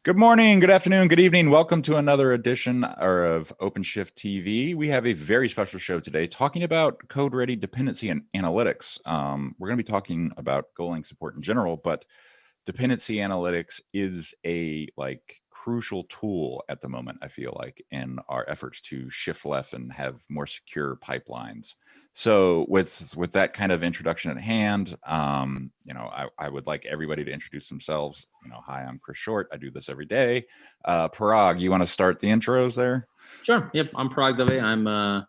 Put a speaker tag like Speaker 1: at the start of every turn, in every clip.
Speaker 1: Good morning, good afternoon, good evening. Welcome to another edition of OpenShift TV. We have a very special show today talking about CodeReady Dependency and Analytics. We're going to be talking about Golang support in general, but Dependency Analytics is a crucial tool at the moment, I feel like, in our efforts to shift left and have more secure pipelines. So with that kind of introduction at hand, I would like everybody to introduce themselves. Hi, I'm Chris Short. I do this every day. Parag, you want to start the intros there?
Speaker 2: Sure. Yep. I'm Parag Dave. I'm the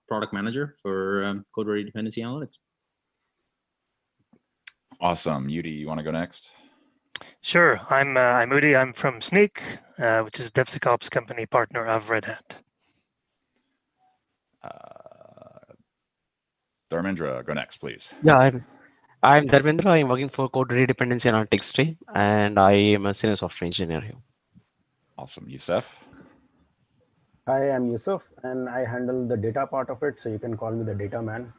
Speaker 2: product manager for CodeReady Dependency Analytics.
Speaker 1: Awesome. Udi, you want to go next?
Speaker 3: Sure. I'm Udi. I'm from Sneak, which is DevSecOps company partner of Red Hat.
Speaker 1: Dharmendra, go next, please.
Speaker 4: Yeah, I'm Dharmendra. I'm working for CodeReady Dependency Analytics team, and I am a senior software engineer here.
Speaker 1: Awesome. Yusuf?
Speaker 5: Hi, I'm Yusuf, and I handle the data part of it, so you can call me the data man.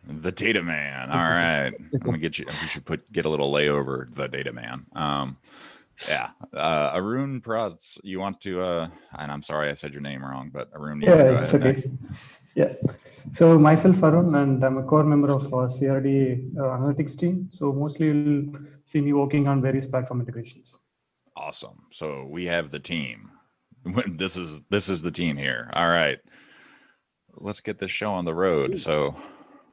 Speaker 1: The data man. All right. I'm gonna get you. We should get a little layover. The data man. Arun Prats, you want to? And I'm sorry I said your name wrong, but Arun, you go
Speaker 6: it's
Speaker 1: ahead
Speaker 6: okay.
Speaker 1: next.
Speaker 6: Yeah. So myself, Arun, and I'm a core member of CRDA analytics team. So mostly you'll see me working on various platform integrations.
Speaker 1: Awesome. So we have the team. This is the team here. All right. Let's get this show on the road. So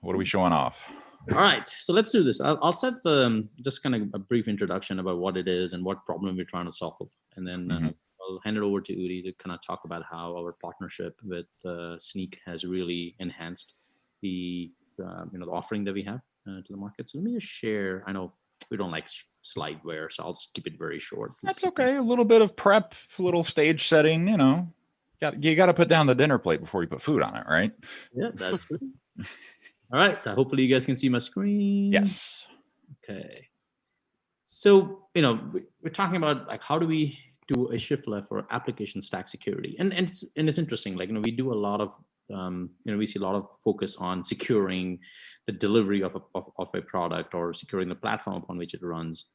Speaker 1: what are we showing off?
Speaker 2: All right. So let's do this. I'll set just kind of a brief introduction about what it is and what problem we're trying to solve. And then I'll hand it over to Udi to kind of talk about how our partnership with Sneak has really enhanced the the offering that we have to the market. So let me just share. I know we don't like slideware, so I'll just keep it very short.
Speaker 1: That's okay. A little bit of prep, a little stage setting. You got to put down the dinner plate before you put food on it, right?
Speaker 2: Yeah, that's true. All right. So hopefully you guys can see my screen.
Speaker 1: Yes.
Speaker 2: Okay. So we're talking about how do we do a shift left for application stack security, and it's interesting. We do a lot of we see a lot of focus on securing the delivery of a product or securing the platform upon which it runs.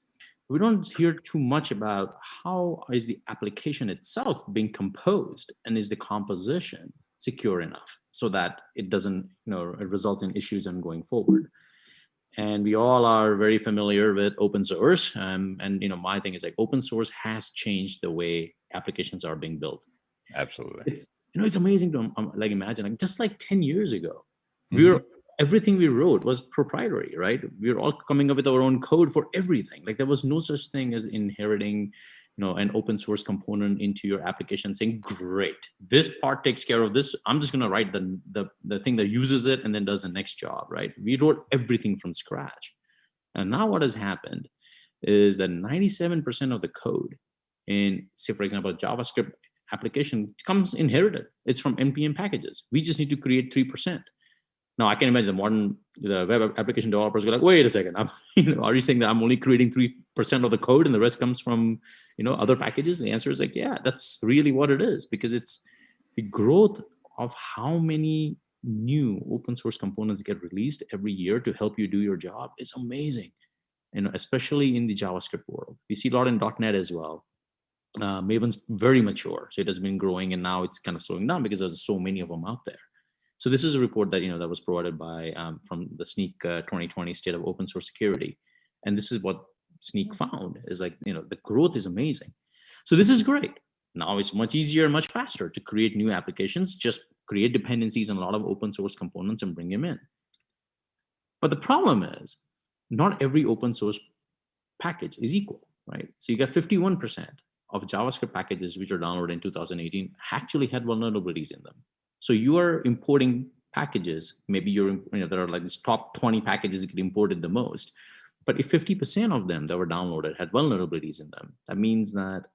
Speaker 2: We don't hear too much about how is the application itself being composed, and is the composition secure enough so that it doesn't result in issues and going forward. And we all are very familiar with open source, and my thing is open source has changed the way applications are being built.
Speaker 1: Absolutely.
Speaker 2: It's amazing to imagine just 10 years ago, everything we wrote was proprietary, right? We were all coming up with our own code for everything. There was no such thing as inheriting an open source component into your application saying, great, this part takes care of this. I'm just going to write the thing that uses it and then does the next job, right? We wrote everything from scratch. And now what has happened is that 97% of the code in, say, for example, a JavaScript application comes inherited. It's from NPM packages. We just need to create 3%. Now, I can imagine the web application developers go wait a second, are you saying that I'm only creating 3% of the code and the rest comes from other packages? The answer is yeah, that's really what it is, because it's the growth of how many new open source components get released every year to help you do your job is amazing, especially in the JavaScript world. We see a lot in .NET as well. Maven's very mature, so it has been growing, and now it's kind of slowing down because there's so many of them out there. So this is a report that that was provided by from the Sneak 2020 State of Open Source Security, and this is what Sneak found is the growth is amazing. So this is great. Now it's much easier and much faster to create new applications. Just create dependencies on a lot of open source components and bring them in. But the problem is not every open source package is equal, right? So you got 51% of JavaScript packages which are downloaded in 2018 actually had vulnerabilities in them. So you are importing packages, maybe there are these top 20 packages that get imported the most. But if 50% of them that were downloaded had vulnerabilities in them, that means that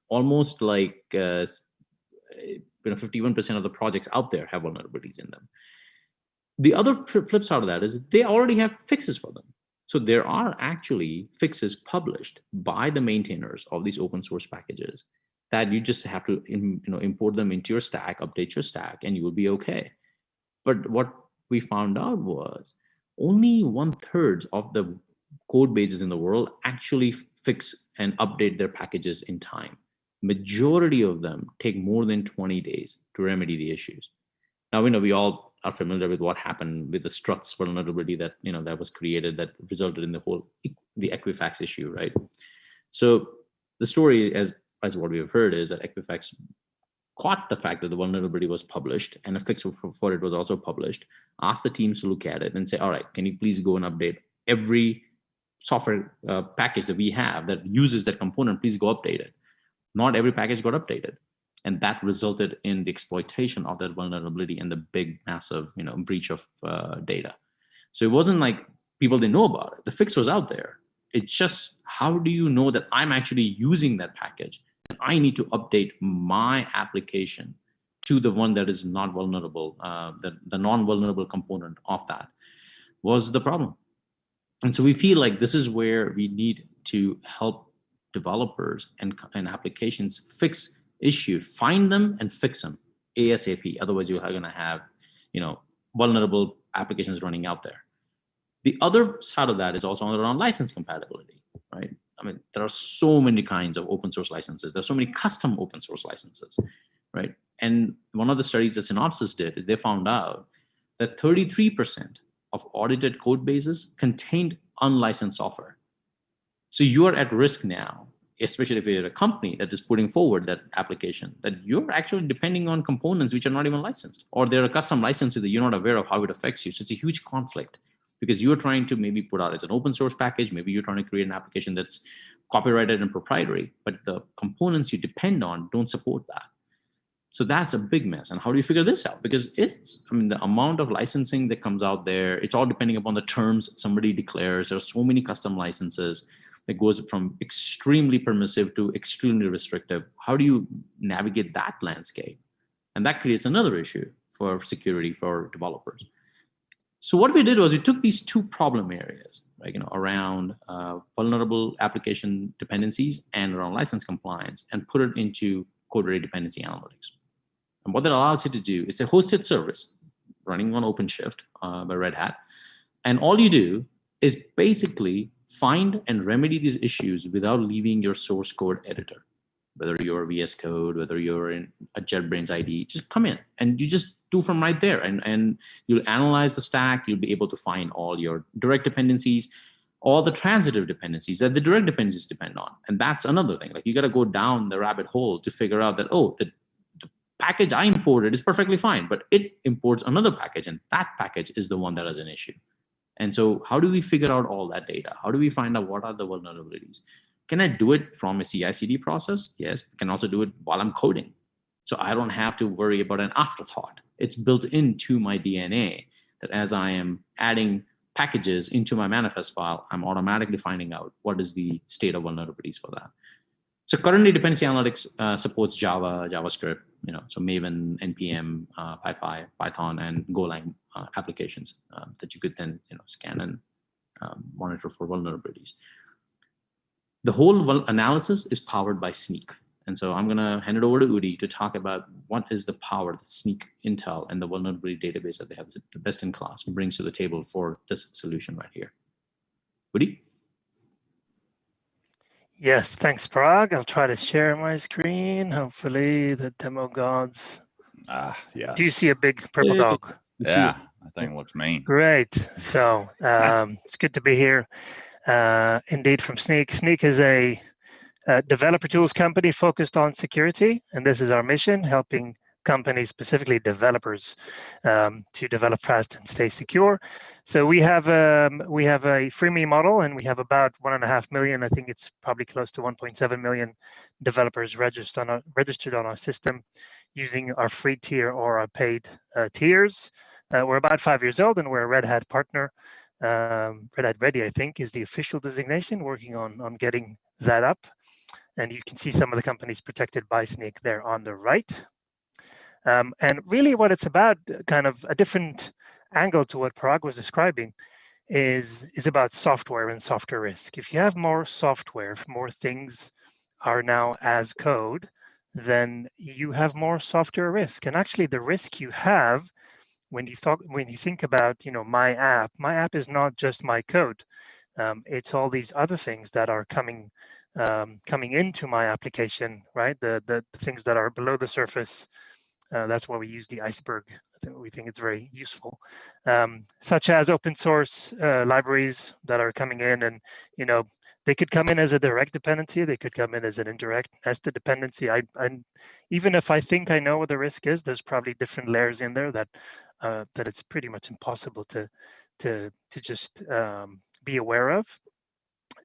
Speaker 2: almost 51% of the projects out there have vulnerabilities in them. The other flip side of that is they already have fixes for them. So there are actually fixes published by the maintainers of these open source packages that you just have to import them into your stack, update your stack, and you will be okay. But what we found out was only 1/3 of the code bases in the world actually fix and update their packages in time. Majority of them take more than 20 days to remedy the issues. Now, we all are familiar with what happened with the struts vulnerability that, that was created that resulted in the Equifax issue, right? So the story, as what we have heard, is that Equifax caught the fact that the vulnerability was published and a fix for it was also published, asked the teams to look at it and say, all right, can you please go and update every software package that we have that uses that component, please go update it. Not every package got updated. And that resulted in the exploitation of that vulnerability and the big, massive, breach of data. So it wasn't like people didn't know about it. The fix was out there. It's just, how do you know that I'm actually using that package? And I need to update my application to the one that is not vulnerable, the non-vulnerable component of that was the problem. And so we feel like this is where we need to help developers and applications fix issues, find them and fix them ASAP. Otherwise, you're going to have, vulnerable applications running out there. The other side of that is also around license compatibility, right? I mean, there are so many kinds of open source licenses. There's so many custom open source licenses, right? And one of the studies that Synopsys did is they found out that 33% of audited code bases contained unlicensed software. So you are at risk now, especially if you're a company that is putting forward that application, that you're actually depending on components which are not even licensed, or there are custom licenses that you're not aware of how it affects you. So it's a huge conflict because you're trying to maybe put out as an open source package, maybe you're trying to create an application that's copyrighted and proprietary, but the components you depend on don't support that. So that's a big mess. And how do you figure this out? Because the amount of licensing that comes out there, it's all depending upon the terms somebody declares. There are so many custom licenses that goes from extremely permissive to extremely restrictive. How do you navigate that landscape? And that creates another issue for security for developers. So what we did was we took these two problem areas, right, around vulnerable application dependencies and around license compliance, and put it into CodeReady Dependency Analytics. And what that allows you to do, it's a hosted service running on OpenShift by Red Hat. And all you do is basically find and remedy these issues without leaving your source code editor. Whether you're VSCode, whether you're in a JetBrains IDE, just come in and you just do from right there. And you'll analyze the stack. You'll be able to find all your direct dependencies, all the transitive dependencies that the direct dependencies depend on. And that's another thing. Like, you got to go down the rabbit hole to figure out that, oh, the package I imported is perfectly fine, but it imports another package, and that package is the one that has an issue. And so how do we figure out all that data? How do we find out what are the vulnerabilities? Can I do it from a CI/CD process? Yes. I can also do it while I'm coding. So I don't have to worry about an afterthought. It's built into my DNA that as I am adding packages into my manifest file, I'm automatically finding out what is the state of vulnerabilities for that. So currently, Dependency Analytics supports Java, JavaScript, so Maven, NPM, PyPy, Python, and Golang applications that you could then scan and monitor for vulnerabilities. The whole analysis is powered by Snyk. And so I'm going to hand it over to Udi to talk about what is the power that Snyk Intel and the vulnerability database that they have, the best in class, brings to the table for this solution right here. Udi?
Speaker 3: Yes, thanks, Parag. I'll try to share my screen. Hopefully the demo gods.
Speaker 1: Yes.
Speaker 3: Do you see a big purple dog?
Speaker 1: Yeah, that thing looks mean.
Speaker 3: Great. So it's good to be here. Indeed, from Snyk. Snyk is a developer tools company focused on security, and this is our mission, helping companies, specifically developers, to develop fast and stay secure. So we have a freemium model, and we have about 1.5 million. I think it's probably close to 1.7 million developers registered on our system using our free tier or our paid tiers. We're about 5 years old, and we're a Red Hat partner. Red Hat Ready, I think, is the official designation, working on getting that up. And you can see some of the companies protected by Snyk there on the right. And really what it's about, kind of a different angle to what Parag was describing, is about software and software risk. If you have more software, if more things are now as code, then you have more software risk. And actually the risk you have when you think about, my app is not just my code. It's all these other things that are coming into my application, right? The things that are below the surface. That's why we use the iceberg. We think it's very useful, such as open source libraries that are coming in, and they could come in as a direct dependency. They could come in as an indirect nested dependency. I even if I think I know what the risk is, there's probably different layers in there that it's pretty much impossible to just be aware of.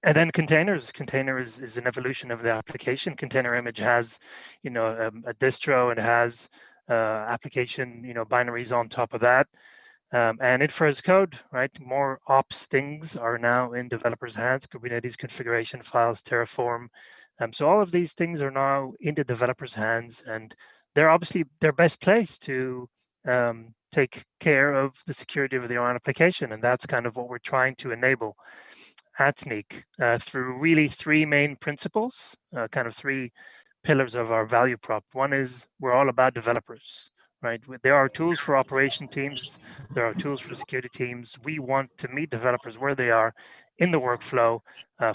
Speaker 3: And then containers. Container is an evolution of the application. Container image has, a distro, and has application, binaries on top of that. And infra as code, right? More ops things are now in developers' hands. Kubernetes configuration files, Terraform. So all of these things are now in the developers' hands, and they're obviously their best place to take care of the security of their own application. And that's kind of what we're trying to enable at Snyk through really three main principles, kind of three pillars of our value prop. One is we're all about developers, right? There are tools for operation teams. There are tools for security teams. We want to meet developers where they are in the workflow.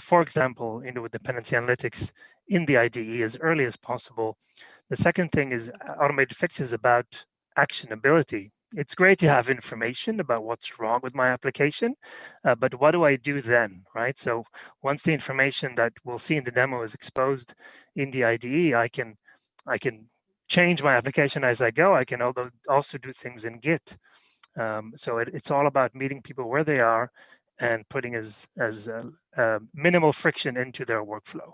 Speaker 3: For example, with dependency analytics in the IDE as early as possible. The second thing is automated fixes about actionability. It's great to have information about what's wrong with my application, but what do I do then, right? So once the information that we'll see in the demo is exposed in the IDE, I can change my application as I go. I can also do things in Git. So it's all about meeting people where they are and putting as minimal friction into their workflow.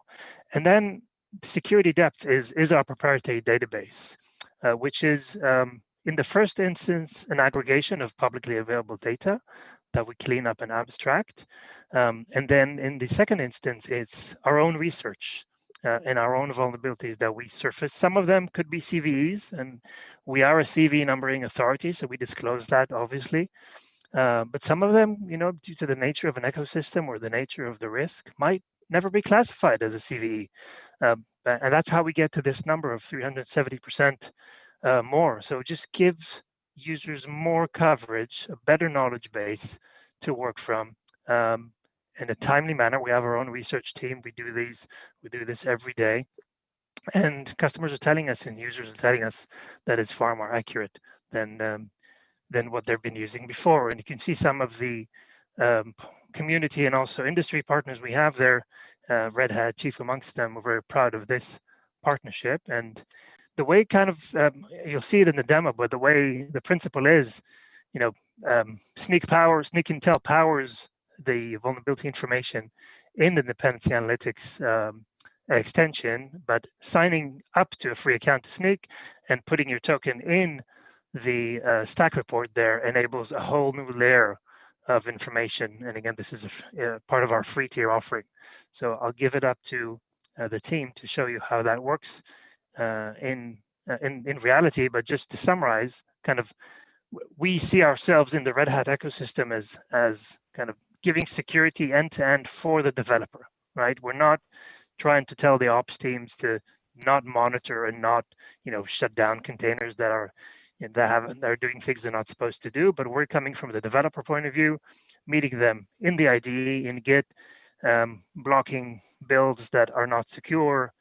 Speaker 3: And then security depth is our proprietary database, which is in the first instance, an aggregation of publicly available data that we clean up and abstract. And then in the second instance, it's our own research and our own vulnerabilities that we surface. Some of them could be CVEs, and we are a CV numbering authority, so we disclose that, obviously. But some of them, due to the nature of an ecosystem or the nature of the risk, might never be classified as a CVE. And that's how we get to this number of 370% more. So just gives users more coverage, a better knowledge base to work from in a timely manner. We have our own research team. We do this every day. And customers are telling us and users are telling us that it's far more accurate than what they've been using before. And you can see some of the community and also industry partners we have there, Red Hat chief amongst them. We're very proud of this partnership. And the way kind of, you'll see it in the demo, but the way the principle is, Snyk Intel powers the vulnerability information in the dependency analytics extension, but signing up to a free account to Snyk and putting your token in the stack report there enables a whole new layer of information. And again, this is a part of our free tier offering. So I'll give it up to the team to show you how that works in reality. But just to summarize, kind of, we see ourselves in the Red Hat ecosystem as kind of giving security end to end for the developer, right? We're not trying to tell the ops teams to not monitor and not, shut down containers that are doing things they're not supposed to do. But we're coming from the developer point of view, meeting them in the IDE, in Git, blocking builds that are not secure,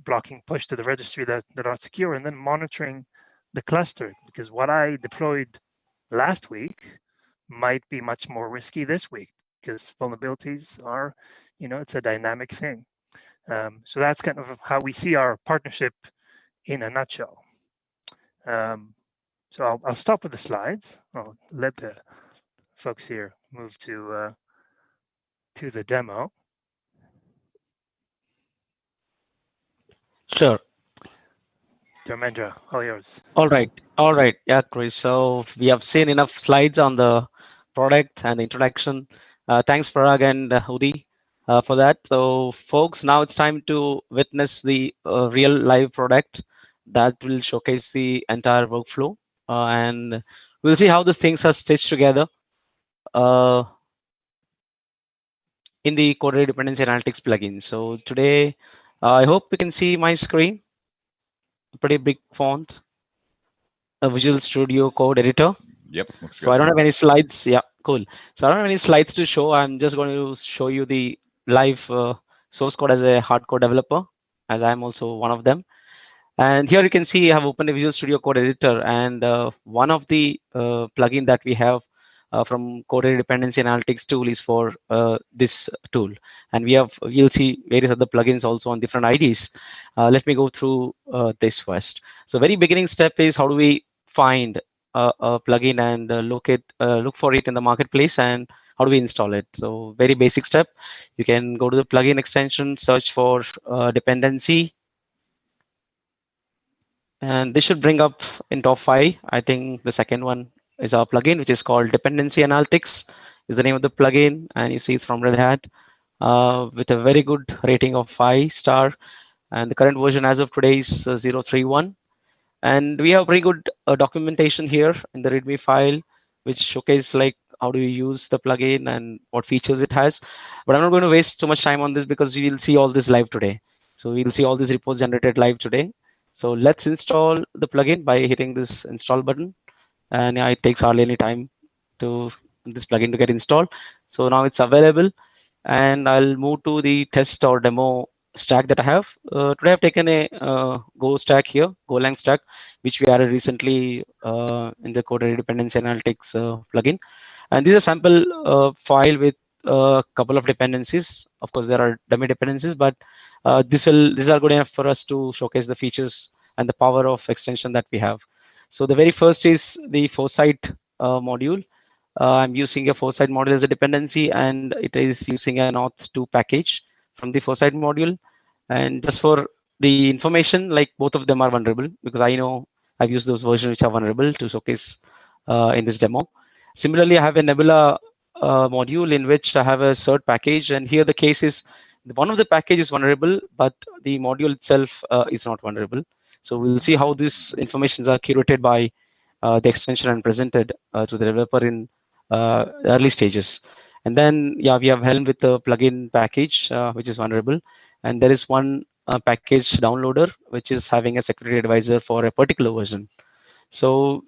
Speaker 3: blocking push to the registry that are not secure, and then monitoring the cluster, because what I deployed last week might be much more risky this week because vulnerabilities are, it's a dynamic thing. So that's kind of how we see our partnership in a nutshell. So I'll stop with the slides. I'll let the folks here move to the demo.
Speaker 4: Sure.
Speaker 3: Dharmendra, all yours.
Speaker 4: All right. Yeah, Chris. So we have seen enough slides on the product and introduction. Thanks, Parag and Udi, for that. So, folks, now it's time to witness the real live product that will showcase the entire workflow, and we'll see how the things are stitched together in the CodeReady Dependency Analytics plugin. So today, I hope you can see my screen. A pretty big font, a Visual Studio Code editor.
Speaker 1: Yep, looks good.
Speaker 4: So I don't have any slides. Yeah, cool. So I don't have any slides to show. I'm just going to show you the live source code as a hardcore developer, as I'm also one of them. And here you can see I have opened a Visual Studio Code Editor, and one of the plugin that we have from CodeReady Dependency Analytics tool is for this tool. And we'll see various other plugins also on different IDs. Let me go through this first. So very beginning step is how do we find a plugin and look for it in the marketplace, and how do we install it? So very basic step. You can go to the plugin extension, search for dependency, and this should bring up in top 5. I think the second one is our plugin, which is called Dependency Analytics, is the name of the plugin, and you see it's from Red Hat with a very good rating of 5-star, and the current version as of today is 0.31. And we have very good documentation here in the README file, which showcase like how do you use the plugin and what features it has. But I'm not going to waste too much time on this because we will see all this live today. So we'll see all these reports generated live today. So let's install the plugin by hitting this install button. And yeah, it takes hardly any time to this plugin to get installed. So now it's available, and I'll move to the test or demo stack that I have. Today I've taken a Go stack here, Golang stack, which we added recently in the CodeReady Dependency Analytics plugin. And this is a sample file with a couple of dependencies. Of course, there are dummy dependencies, but these are good enough for us to showcase the features and the power of extension that we have. So the very first is the Foresight module. I'm using a Foresight module as a dependency, and it is using an auth2 package from the Foresight module. And just for the information, like both of them are vulnerable, because I know I've used those versions which are vulnerable to showcase in this demo. Similarly, I have a Nebula module in which I have a cert package, and here the case is one of the package is vulnerable, but the module itself is not vulnerable. So we'll see how these informations are curated by the extension and presented to the developer in early stages. And then, yeah, we have Helm with the plugin package, which is vulnerable. And there is one package downloader, which is having a security advisor for a particular version. So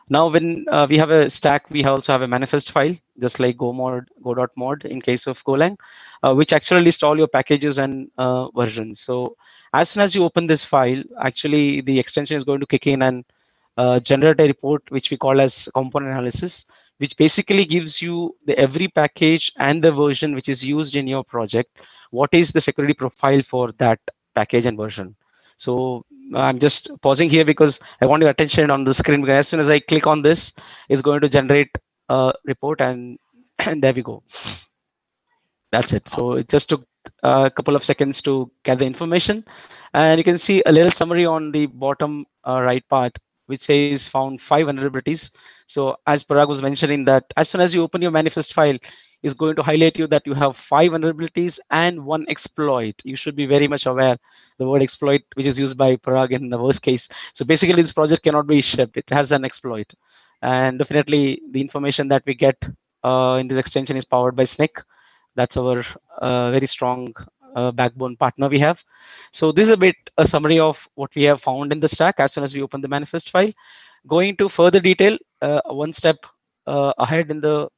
Speaker 4: now when we have a stack, we also have a manifest file, just like go.mod in case of Golang, which actually lists all your packages and versions. So as soon as you open this file, actually the extension is going to kick in and generate a report, which we call as component analysis, which basically gives you every package and the version which is used in your project. What is the security profile for that package and version? So I'm just pausing here because I want your attention on the screen, because as soon as I click on this, it's going to generate a report, and there we go. That's it. So it just took a couple of seconds to get the information. And you can see a little summary on the bottom right part, which says found 5 vulnerabilities. So as Parag was mentioning, that as soon as you open your manifest file, is going to highlight you that you have 5 vulnerabilities and 1 exploit. You should be very much aware the word exploit, which is used by Parag in the worst case. So basically this project cannot be shipped. It has an exploit. And definitely the information that we get in this extension is powered by Snyk. That's our very strong backbone partner we have. So this is a bit a summary of what we have found in the stack as soon as we open the manifest file. Going to further detail, one step ahead in the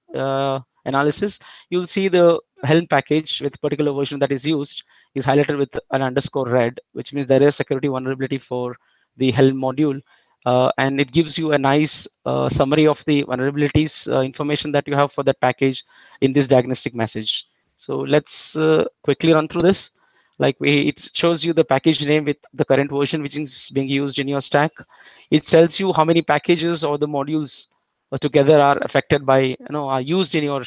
Speaker 4: analysis, you'll see the Helm package with particular version that is used is highlighted with an _red, which means there is security vulnerability for the Helm module. And it gives you a nice summary of the vulnerabilities information that you have for that package in this diagnostic message. So let's quickly run through this. Like it shows you the package name with the current version which is being used in your stack. It tells you how many packages or the modules together are affected by, are used in your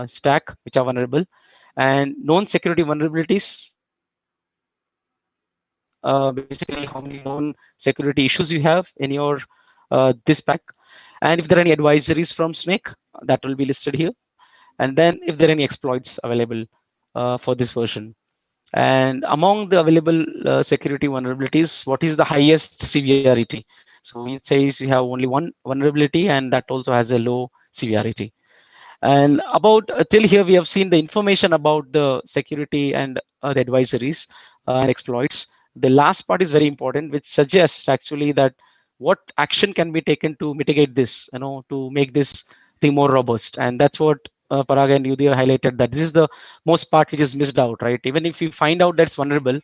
Speaker 4: stack, which are vulnerable, and known security vulnerabilities. Basically, how many known security issues you have in your this pack, and if there are any advisories from Snyk, that will be listed here, and then if there are any exploits available for this version. And among the available security vulnerabilities, what is the highest severity? So it says you have only one vulnerability, and that also has a low severity. And about till here, we have seen the information about the security and the advisories and exploits. The last part is very important, which suggests actually that what action can be taken to mitigate this, to make this thing more robust. And that's what Parag and Yudhya highlighted, that this is the most part which is missed out, right? Even if you find out that's vulnerable,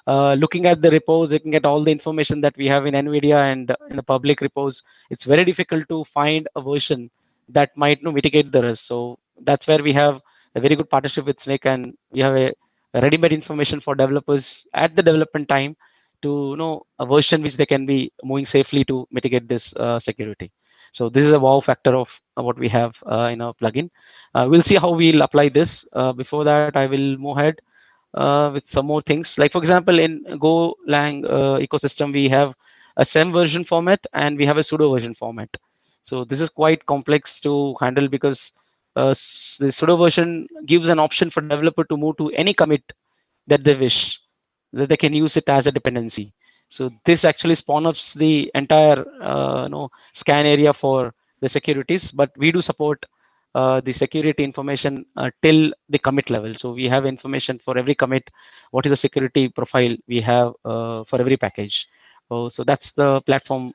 Speaker 4: looking at the repos, looking at all the information that we have in NVIDIA and in the public repos, it's very difficult to find a version that might mitigate the risk. So that's where we have a very good partnership with Snake, and we have a ready-made information for developers at the development time to know a version which they can be moving safely to mitigate this security. So this is a wow factor of what we have in our plugin. We'll see how we'll apply this. Before that, I will move ahead with some more things. Like for example, in Golang ecosystem, we have a SEM version format and we have a pseudo version format. So this is quite complex to handle because the pseudo version gives an option for developer to move to any commit that they wish, that they can use it as a dependency. So this actually spawn up the entire scan area for the securities, but we do support the security information till the commit level. So we have information for every commit, what is the security profile we have for every package. So that's the platform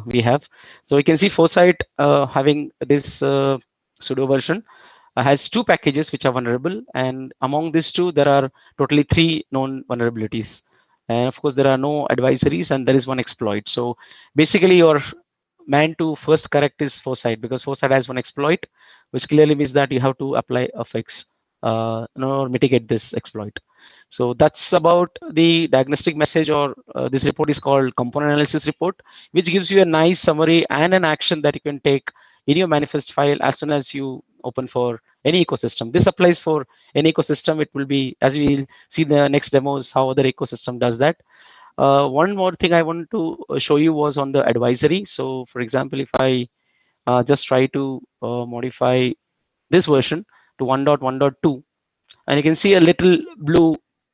Speaker 4: we have. So you can see Foresight having this pseudo version has 2 packages which are vulnerable, and among these 2 there are totally 3 known vulnerabilities, and of course there are no advisories and there is 1 exploit. So basically your man to first correct is Foresight, because Foresight has 1 exploit, which clearly means that you have to apply a fix or mitigate this exploit. So that's about the diagnostic message, or this report is called component analysis report, which gives you a nice summary and an action that you can take in your manifest file as soon as you open for any ecosystem. This applies for any ecosystem. It will be, as we'll see the next demos, how other ecosystem does that. One more thing I want to show you was on the advisory. So for example, if I just try to modify this version to 1.1.2, and you can see a little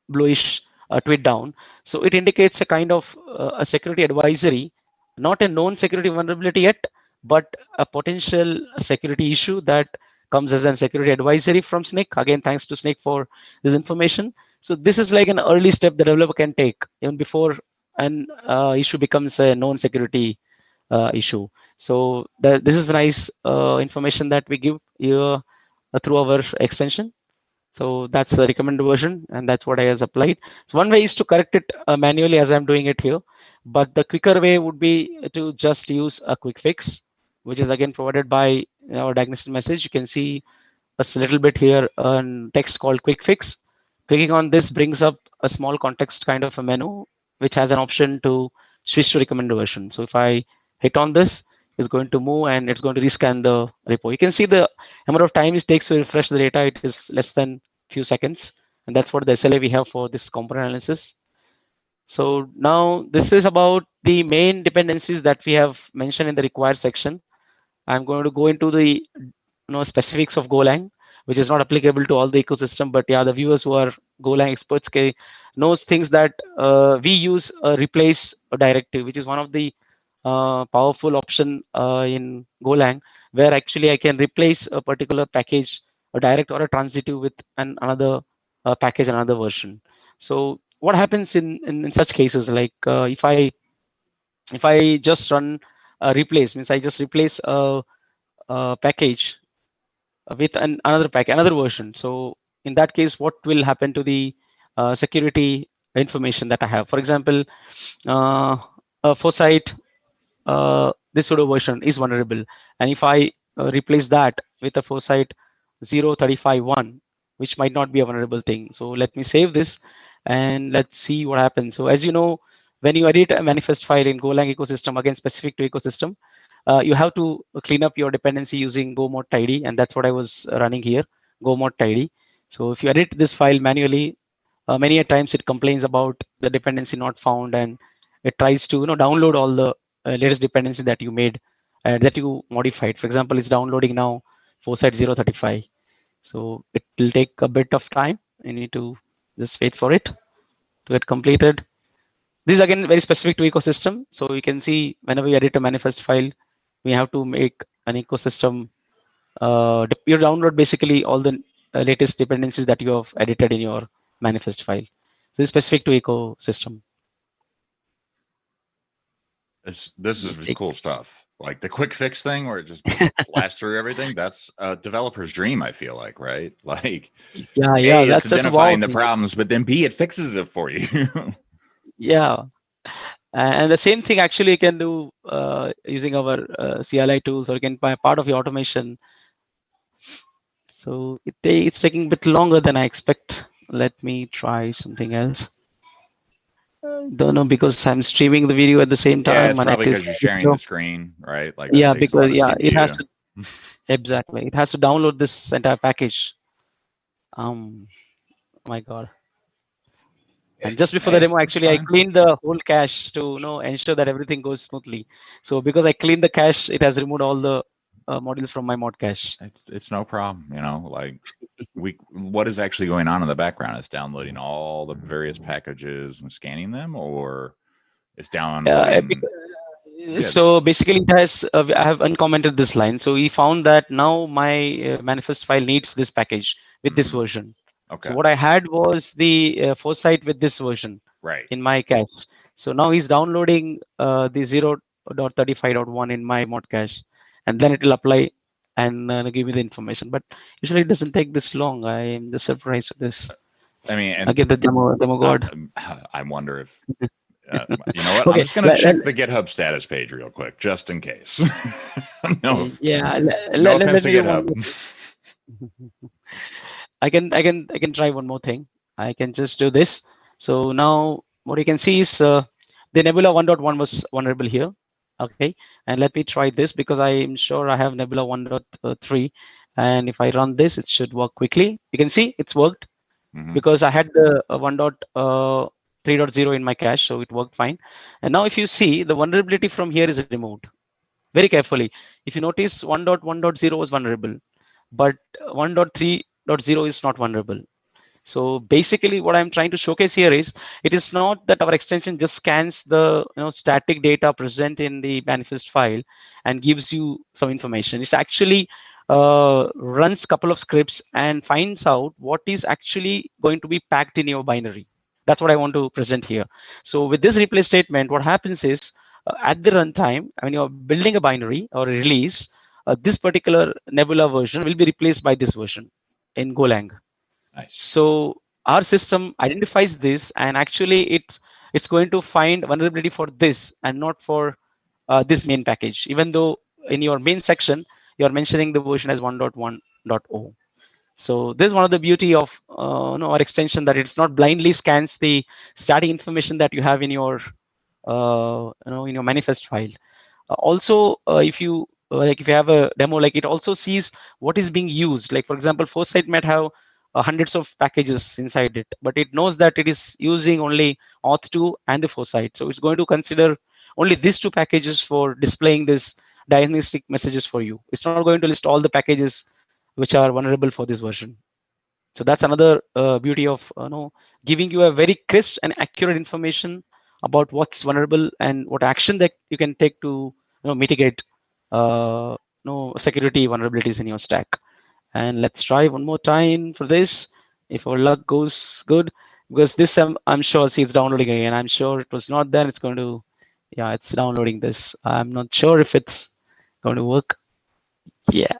Speaker 4: bluish tweet down. So it indicates a kind of a security advisory, not a known security vulnerability yet, but a potential security issue that comes as a security advisory from Snake. Again, thanks to Snake for this information. So this is like an early step the developer can take even before an issue becomes a known security issue. So this is nice information that we give you through our extension. So that's the recommended version, and that's what I has applied. So one way is to correct it manually as I'm doing it here, but the quicker way would be to just use a quick fix, which is again provided by our diagnostic message. You can see a little bit here on text called quick fix. Clicking on this brings up a small context kind of a menu, which has an option to switch to recommended version. So if I hit on this, it's going to move and it's going to rescan the repo. You can see the amount of time it takes to refresh the data. It is less than few seconds, and that's what the SLA we have for this component analysis. So now this is about the main dependencies that we have mentioned in the required section. I'm going to go into the specifics of Golang, which is not applicable to all the ecosystem, but yeah, the viewers who are Golang experts knows things that we use a replace a directive, which is one of the powerful option in Golang, where actually I can replace a particular package, a direct or a transitive, with another package, another version. So what happens in such cases, like if I just run a replace, means I just replace a package with another version. So in that case, what will happen to the security information that I have? For example, Foresight, this pseudo version is vulnerable, and if I replace that with a Foresight 0.35.1, which might not be a vulnerable thing. So let me save this and let's see what happens. So as you know, when you edit a manifest file in Golang ecosystem, again specific to ecosystem, you have to clean up your dependency using go mod tidy, and that's what I was running here, go mod tidy. So if you edit this file manually, many a times it complains about the dependency not found, and it tries to download all the latest dependency that you made, that you modified. For example, it's downloading now Foresight 0.35. So it will take a bit of time. You need to just wait for it to get completed. This is again very specific to ecosystem. So you can see whenever you edit a manifest file, we have to make an ecosystem. You download basically all the latest dependencies that you have edited in your manifest file. So it's specific to ecosystem.
Speaker 1: This is cool stuff. Like the quick fix thing where it just blasts through everything. That's a developer's dream, I feel like, right? Like,
Speaker 4: Yeah,
Speaker 1: A, it's
Speaker 4: that's
Speaker 1: identifying
Speaker 4: wow.
Speaker 1: the problems, but then B, it fixes it for you.
Speaker 4: Yeah, and the same thing actually you can do using our CLI tools, or you can buy part of your automation. So it's taking a bit longer than I expect. Let me try something else. Don't know, because I'm streaming the video at the same time.
Speaker 1: Yeah, it's
Speaker 4: and
Speaker 1: probably
Speaker 4: it is
Speaker 1: because you're sharing the screen, right? Like that
Speaker 4: yeah,
Speaker 1: takes a lot
Speaker 4: because
Speaker 1: of
Speaker 4: it has
Speaker 1: CPU.
Speaker 4: to exactly. It has to download this entire package. My God. And just before the demo, actually, I cleaned the whole cache to ensure that everything goes smoothly. So because I cleaned the cache, it has removed all the modules from my mod cache.
Speaker 1: It's no problem, like what is actually going on in the background? It's downloading all the various packages and scanning them, or it's downloading.
Speaker 4: So basically, it has. I have uncommented this line. So he found that now my manifest file needs this package with this version.
Speaker 1: Okay.
Speaker 4: So what I had was the foresight with this version in my cache. So now he's downloading the 0.35.1 in my mod cache, and then it will apply and give me the information. But usually it doesn't take this long. I am just surprised with this.
Speaker 1: I mean,
Speaker 4: I get the demo god.
Speaker 1: I wonder if you know what?
Speaker 4: Okay,
Speaker 1: I'm just going to check the GitHub status page real quick, just in case. No offense to GitHub.
Speaker 4: I can try one more thing. I can just do this. So now what you can see is the Nebula 1.1 was vulnerable here. Okay, and let me try this because I am sure I have Nebula 1.3, and if I run this, it should work quickly. You can see it's worked because I had the 1.3.0 in my cache, so it worked fine. And now if you see, the vulnerability from here is removed very carefully. If you notice, 1.1.0 was vulnerable, but 1.3.0 is not vulnerable. So basically what I'm trying to showcase here is, it is not that our extension just scans the static data present in the manifest file and gives you some information. It's actually runs a couple of scripts and finds out what is actually going to be packed in your binary. That's what I want to present here. So with this replace statement, what happens is at the runtime, when you're building a binary or a release, this particular Nebula version will be replaced by this version in Golang.
Speaker 1: Nice.
Speaker 4: So our system identifies this, and actually it's going to find vulnerability for this and not for this main package, even though in your main section you're mentioning the version as 1.1.0. So this is one of the beauty of our extension, that it's not blindly scans the static information that you have in your in your manifest file. Also, if you have a demo, like it also sees what is being used. Like for example, Foresight might have hundreds of packages inside it, but it knows that it is using only auth2 and the Foresight. So it's going to consider only these two packages for displaying this diagnostic messages for you. It's not going to list all the packages which are vulnerable for this version. So that's another beauty of giving you a very crisp and accurate information about what's vulnerable and what action that you can take to mitigate security vulnerabilities in your stack. And let's try one more time for this, if our luck goes good, because this I'm sure, see, it's downloading again. I'm sure it was not there. It's going to, yeah, it's downloading this. I'm not sure if it's going to work. Yeah,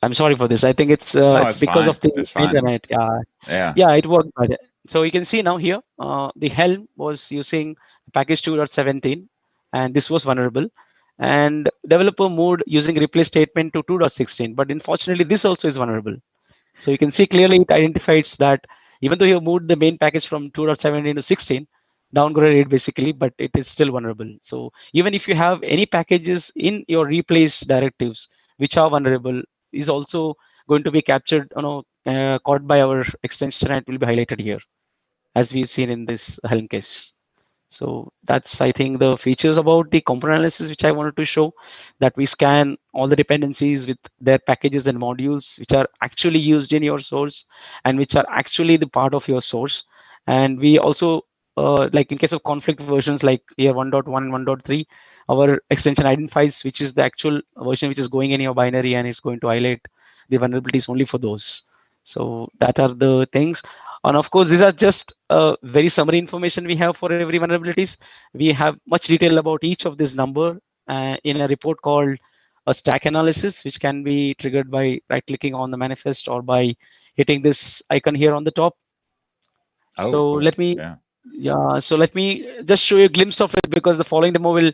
Speaker 4: I'm sorry for this. I think it's because of the internet. Yeah, it worked. So you can see now here, the Helm was using package 2.17, and this was vulnerable. And developer moved using replace statement to 2.16, but unfortunately this also is vulnerable. So you can see clearly it identifies that even though you moved the main package from 2.17 to 16, downgraded it basically, but it is still vulnerable. So even if you have any packages in your replace directives which are vulnerable, is also going to be captured, caught by our extension, and it will be highlighted here, as we've seen in this Helm case. So that's, I think, the features about the component analysis which I wanted to show, that we scan all the dependencies with their packages and modules which are actually used in your source and which are actually the part of your source. And we also, like in case of conflict versions like here 1.1 and 1.3, our extension identifies which is the actual version which is going in your binary, and it's going to highlight the vulnerabilities only for those. So that are the things. And of course, these are just very summary information we have for every vulnerabilities. We have much detail about each of this number in a report called a stack analysis, which can be triggered by right-clicking on the manifest or by hitting this icon here on the top.
Speaker 1: Oh,
Speaker 4: so
Speaker 1: cool.
Speaker 4: let me,
Speaker 1: yeah.
Speaker 4: So let me just show you a glimpse of it, because the following demo will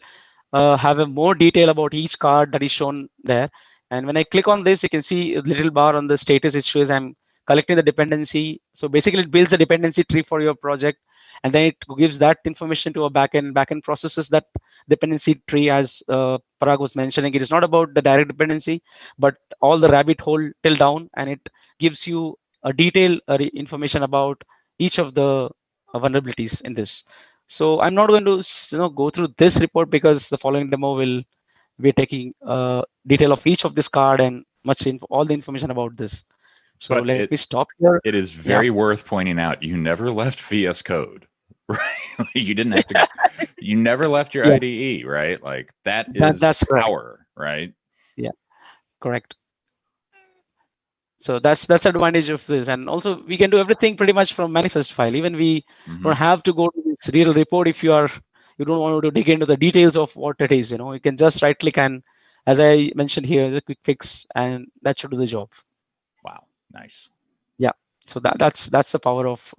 Speaker 4: have a more detail about each card that is shown there. And when I click on this, you can see a little bar on the status. It shows I'm collecting the dependency. So basically, it builds a dependency tree for your project, and then it gives that information to a backend. Backend processes that dependency tree, as Parag was mentioning. It is not about the direct dependency, but all the rabbit hole till down, and it gives you a detailed information about each of the vulnerabilities in this. So I'm not going to go through this report, because the following demo will be taking detail of each of this card and all the information about this. So
Speaker 1: but
Speaker 4: let me stop here.
Speaker 1: It is very worth pointing out, you never left VS Code, right? You didn't have to. You never left your IDE, right? Like that's power, right?
Speaker 4: Yeah, correct. So that's the advantage of this. And also we can do everything pretty much from manifest file. Even we don't have to go to this real report if you don't want to dig into the details of what it is. You can just right click and, as I mentioned here, the quick fix, and that should do the job.
Speaker 1: Wow, nice.
Speaker 4: Yeah, so that's the power of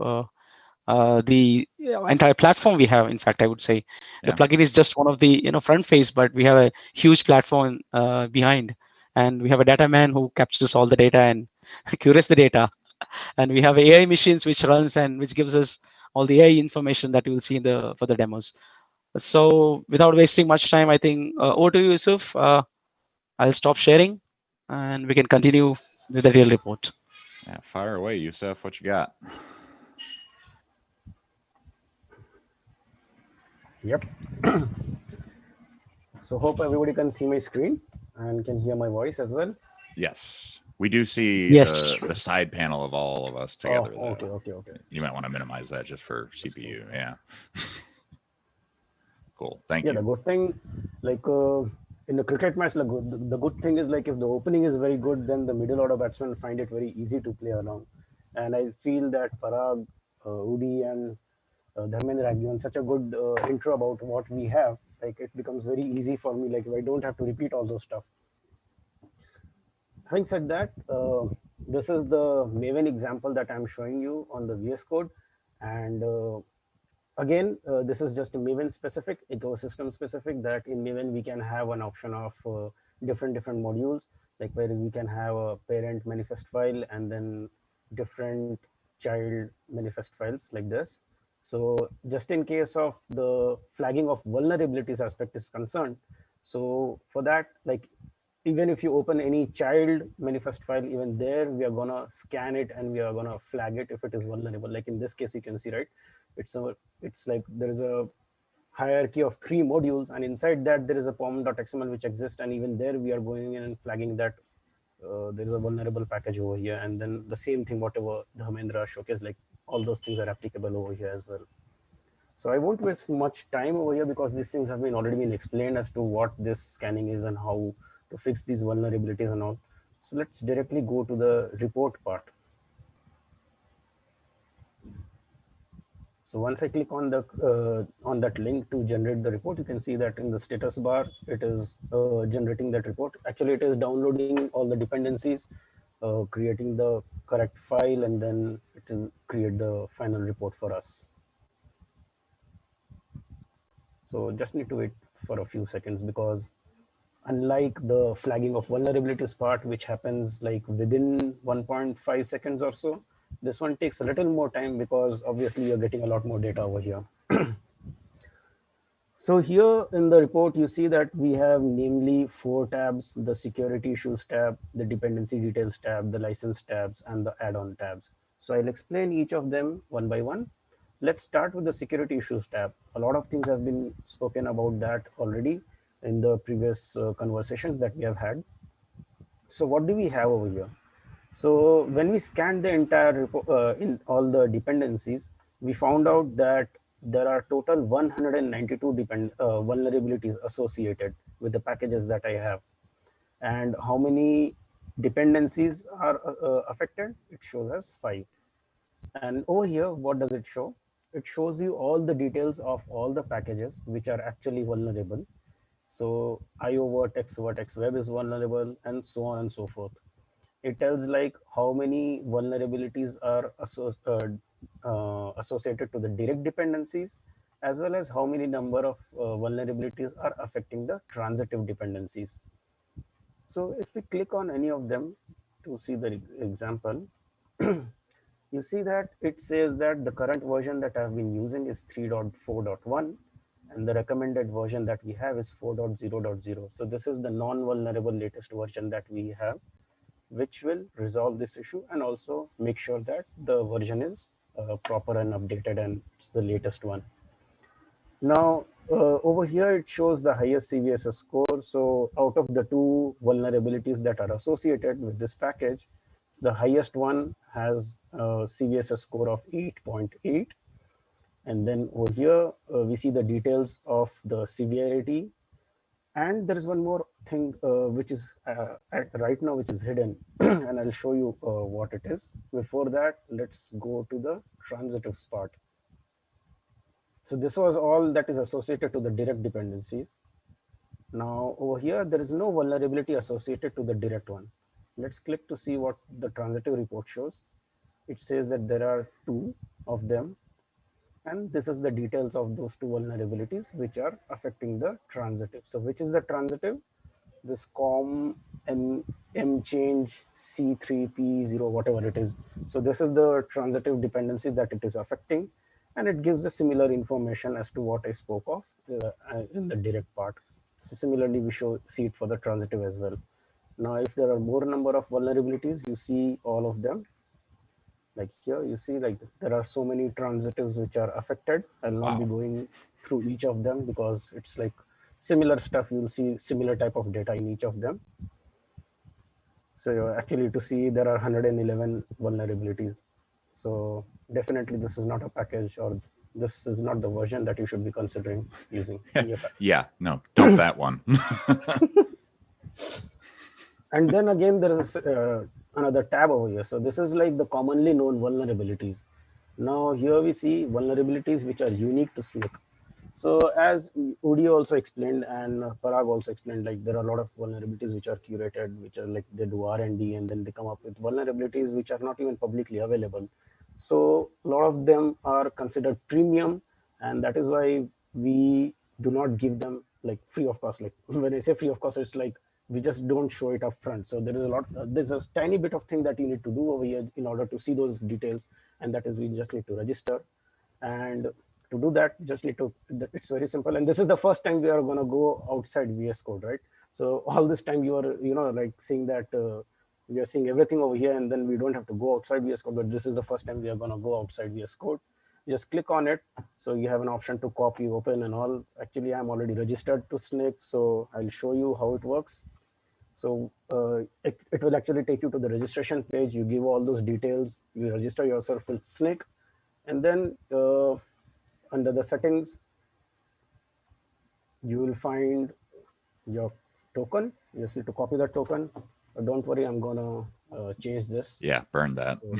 Speaker 4: the entire platform we have. In fact, I would say the plugin is just one of the front face, but we have a huge platform behind. And we have a data man who captures all the data and curates the data. And we have AI machines which runs and which gives us all the AI information that you will see in the further demos. So without wasting much time, I think over to you, Yusuf. I'll stop sharing and we can continue with the real report.
Speaker 1: Yeah, fire away, Yusuf. What you got?
Speaker 5: Yep. So hope everybody can see my screen and can hear my voice as well.
Speaker 1: Yes, we do see the side panel of all of us together.
Speaker 5: Oh, okay.
Speaker 1: You might want to minimize that just for CPU. Cool. Yeah. Cool. Thank you.
Speaker 5: Yeah, the good thing, like in a cricket match, like, the good thing is, like, if the opening is very good, then the middle order batsmen find it very easy to play along. And I feel that Parag, Udi, and Dharmendra have given such a good intro about what we have. Like, it becomes very easy for me. Like, I don't have to repeat all those stuff. Having said that, this is the Maven example that I'm showing you on the VS Code. And again, this is just a Maven specific, ecosystem specific, that in Maven we can have an option of different modules, like where we can have a parent manifest file and then different child manifest files like this. So just in case of the flagging of vulnerabilities aspect is concerned, so for that, like, even if you open any child manifest file, even there we are gonna scan it and we are gonna flag it if it is vulnerable. Like in this case, you can see, right? It's like there is a hierarchy of 3 modules, and inside that there is a pom.xml which exists, and even there we are going in and flagging that there's a vulnerable package over here. And then the same thing, whatever Dharmendra showcased, like all those things are applicable over here as well. So I won't waste much time over here because these things have already been explained as to what this scanning is and how to fix these vulnerabilities and all. So let's directly go to the report part. So once I click on the on that link to generate the report, you can see that in the status bar, it is generating that report. Actually, it is downloading all the dependencies, creating the correct file, and then it will create the final report for us. So just need to wait for a few seconds, because unlike the flagging of vulnerabilities part, which happens like within 1.5 seconds or so, this one takes a little more time because obviously you're getting a lot more data over here. So here in the report, you see that we have namely 4 tabs: the security issues tab, the dependency details tab, the license tabs, and the add-on tabs. So I'll explain each of them one by one. Let's start with the security issues tab. A lot of things have been spoken about that already in the previous conversations that we have had. So what do we have over here? So when we scanned the entire report, in all the dependencies, we found out that there are total 192 vulnerabilities associated with the packages that I have. And how many dependencies are affected? It shows us 5. And over here, what does it show? It shows you all the details of all the packages which are actually vulnerable. So IO vertex web is vulnerable, and so on and so forth. It tells like how many vulnerabilities are associated to the direct dependencies, as well as how many number of vulnerabilities are affecting the transitive dependencies. So if we click on any of them to see the example, you see that it says that the current version that I've been using is 3.4.1, and the recommended version that we have is 4.0.0. So this is the non-vulnerable latest version that we have, which will resolve this issue and also make sure that the version is proper and updated and it's the latest one. Now, over here, it shows the highest CVSS score. So out of the two vulnerabilities that are associated with this package, the highest one has a CVSS score of 8.8. And then over here, we see the details of the severity. And there is one more thing which is right now, which is hidden. And I'll show you what it is. Before that, let's go to the transitives part. So this was all that is associated to the direct dependencies. Now over here, there is no vulnerability associated to the direct one. Let's click to see what the transitive report shows. It says that there are two of them. And this is the details of those two vulnerabilities which are affecting the transitive. So which is the transitive? This com m change c3p0, whatever it is. So this is the transitive dependency that it is affecting, and it gives a similar information as to what I spoke of in the direct part. So similarly, we see it for the transitive as well. Now, if there are more number of vulnerabilities, you see all of them. Like here, you see like there are so many transitives which are affected. I'll not be going through each of them because it's like similar stuff. You'll see similar type of data in each of them. So actually to see there are 111 vulnerabilities. So definitely this is not a package, or this is not the version that you should be considering using.
Speaker 1: Yeah, no, dump that one.
Speaker 5: And then again, there is another tab over here. So this is like the commonly known vulnerabilities. Now here we see vulnerabilities which are unique to SNCC. So as Udi also explained and Parag also explained, like there are a lot of vulnerabilities which are curated, which are like they do R&D and then they come up with vulnerabilities which are not even publicly available. So a lot of them are considered premium, and that is why we do not give them like free of cost. Like when I say free of cost, it's like we just don't show it up front. So there is a lot, there's a tiny bit of thing that you need to do over here in order to see those details, and that is we just need to register. And to do that, just need to, it's very simple. And this is the first time we are going to go outside VS Code, right? So all this time you are, like seeing that we are seeing everything over here, and then we don't have to go outside VS Code, but this is the first time we are going to go outside VS Code. Just click on it. So you have an option to copy, open and all. Actually, I'm already registered to SNCC, so I'll show you how it works. So it will actually take you to the registration page. You give all those details, you register yourself with SNCC, and then under the settings, you will find your token. You just need to copy that token. But don't worry, I'm gonna change this.
Speaker 1: Yeah, burn that.
Speaker 5: So,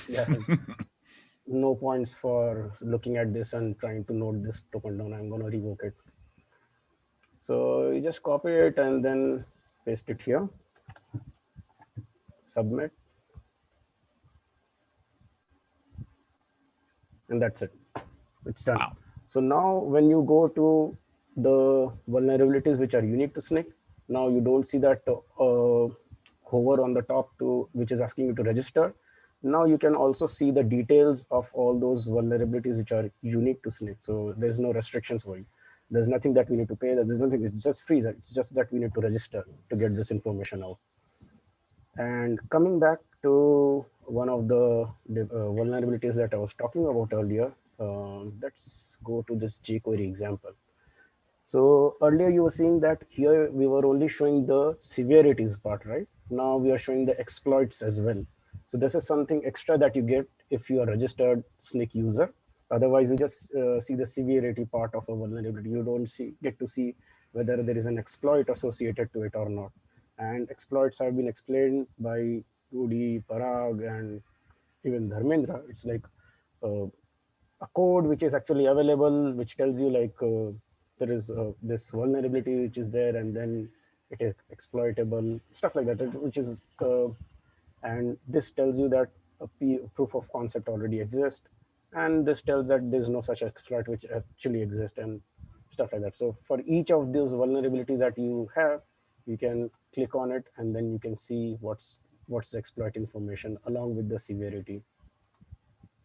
Speaker 5: yeah, no points for looking at this and trying to note this token down. I'm gonna revoke it. So you just copy it and then paste it here. Submit. And that's it. It's done.
Speaker 1: Wow.
Speaker 5: So now when you go to the vulnerabilities which are unique to SNCC, now you don't see that hover on the top to which is asking you to register. Now you can also see the details of all those vulnerabilities which are unique to SNCC. So there's no restrictions for you. There's nothing that we need to pay. There's nothing. It's just free. It's just that we need to register to get this information out. And coming back to one of the vulnerabilities that I was talking about earlier, let's go to this jQuery example. So earlier you were seeing that here we were only showing the severities part, right? Now we are showing the exploits as well. So this is something extra that you get if you are registered SNCC user. Otherwise, you just see the severity part of a vulnerability. You don't get to see whether there is an exploit associated to it or not. And exploits have been explained by Rudy, Parag, and even Dharmendra, it's like a code which is actually available, which tells you like there is this vulnerability which is there, and then it is exploitable, stuff like that, which is and this tells you that a proof of concept already exists, and this tells that there's no such exploit which actually exists and stuff like that. So for each of those vulnerabilities that you have, you can click on it, and then you can see what's the exploit information along with the severity.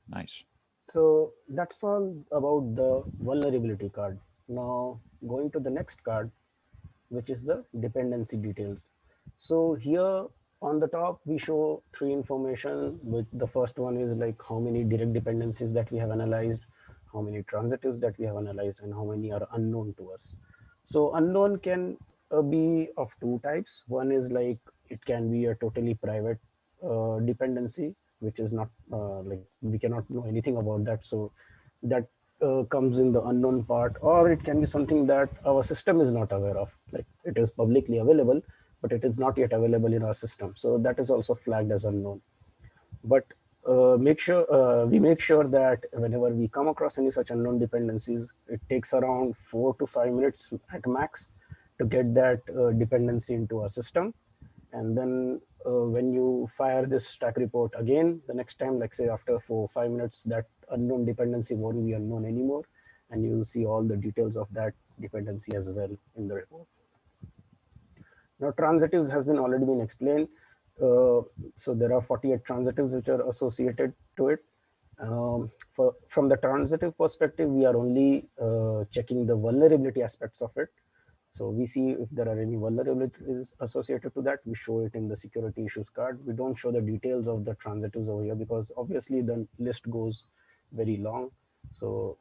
Speaker 1: Nice.
Speaker 5: So that's all about the vulnerability card. Now going to the next card, which is the dependency details. So here on the top, we show three information. With the first one is like how many direct dependencies that we have analyzed, how many transitives that we have analyzed, and how many are unknown to us. So unknown can be of two types. One is like it can be a totally private dependency, which is not like we cannot know anything about that. So that comes in the unknown part, or it can be something that our system is not aware of, like it is publicly available, but it is not yet available in our system. So that is also flagged as unknown. But we make sure that whenever we come across any such unknown dependencies, it takes around 4 to 5 minutes at max to get that dependency into our system. And then when you fire this stack report again, the next time, like say after 4 or 5 minutes, that unknown dependency won't be unknown anymore. And you'll see all the details of that dependency as well in the report. Now, transitives has been already been explained. So there are 48 transitives which are associated to it. From the transitive perspective, we are only checking the vulnerability aspects of it. So we see if there are any vulnerabilities associated to that, we show it in the security issues card. We don't show the details of the transitives over here because obviously the list goes very long. So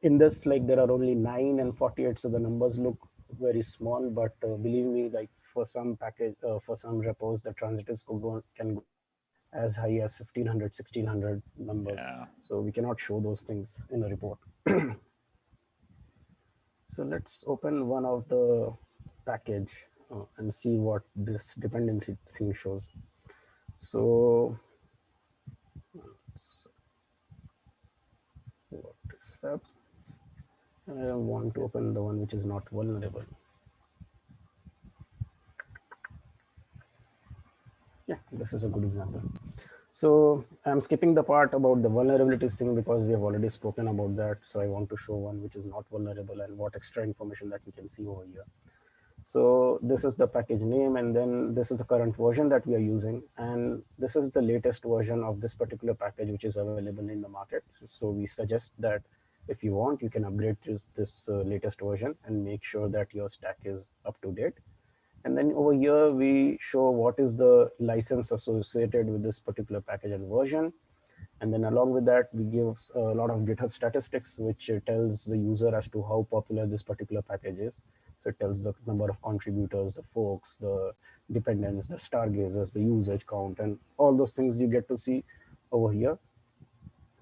Speaker 5: in this, like there are only 9 and 48, so the numbers look very small, but believe me, like for some package, for some repos, the transitives can go as high as 1500, 1600 numbers.
Speaker 1: Yeah.
Speaker 5: So we cannot show those things in a report. So let's open one of the package and see what this dependency thing shows. So what is fab? I want to open the one which is not vulnerable. Yeah, this is a good example. So I'm skipping the part about the vulnerabilities thing because we have already spoken about that. So I want to show one which is not vulnerable and what extra information that we can see over here. So this is the package name, and then this is the current version that we are using. And this is the latest version of this particular package, which is available in the market. So we suggest that if you want, you can upgrade to this latest version and make sure that your stack is up to date. And then over here, we show what is the license associated with this particular package and version. And then along with that, we give a lot of Github statistics, which tells the user as to how popular this particular package is. So it tells the number of contributors, the forks, the dependents, the stargazers, the usage count, and all those things you get to see over here.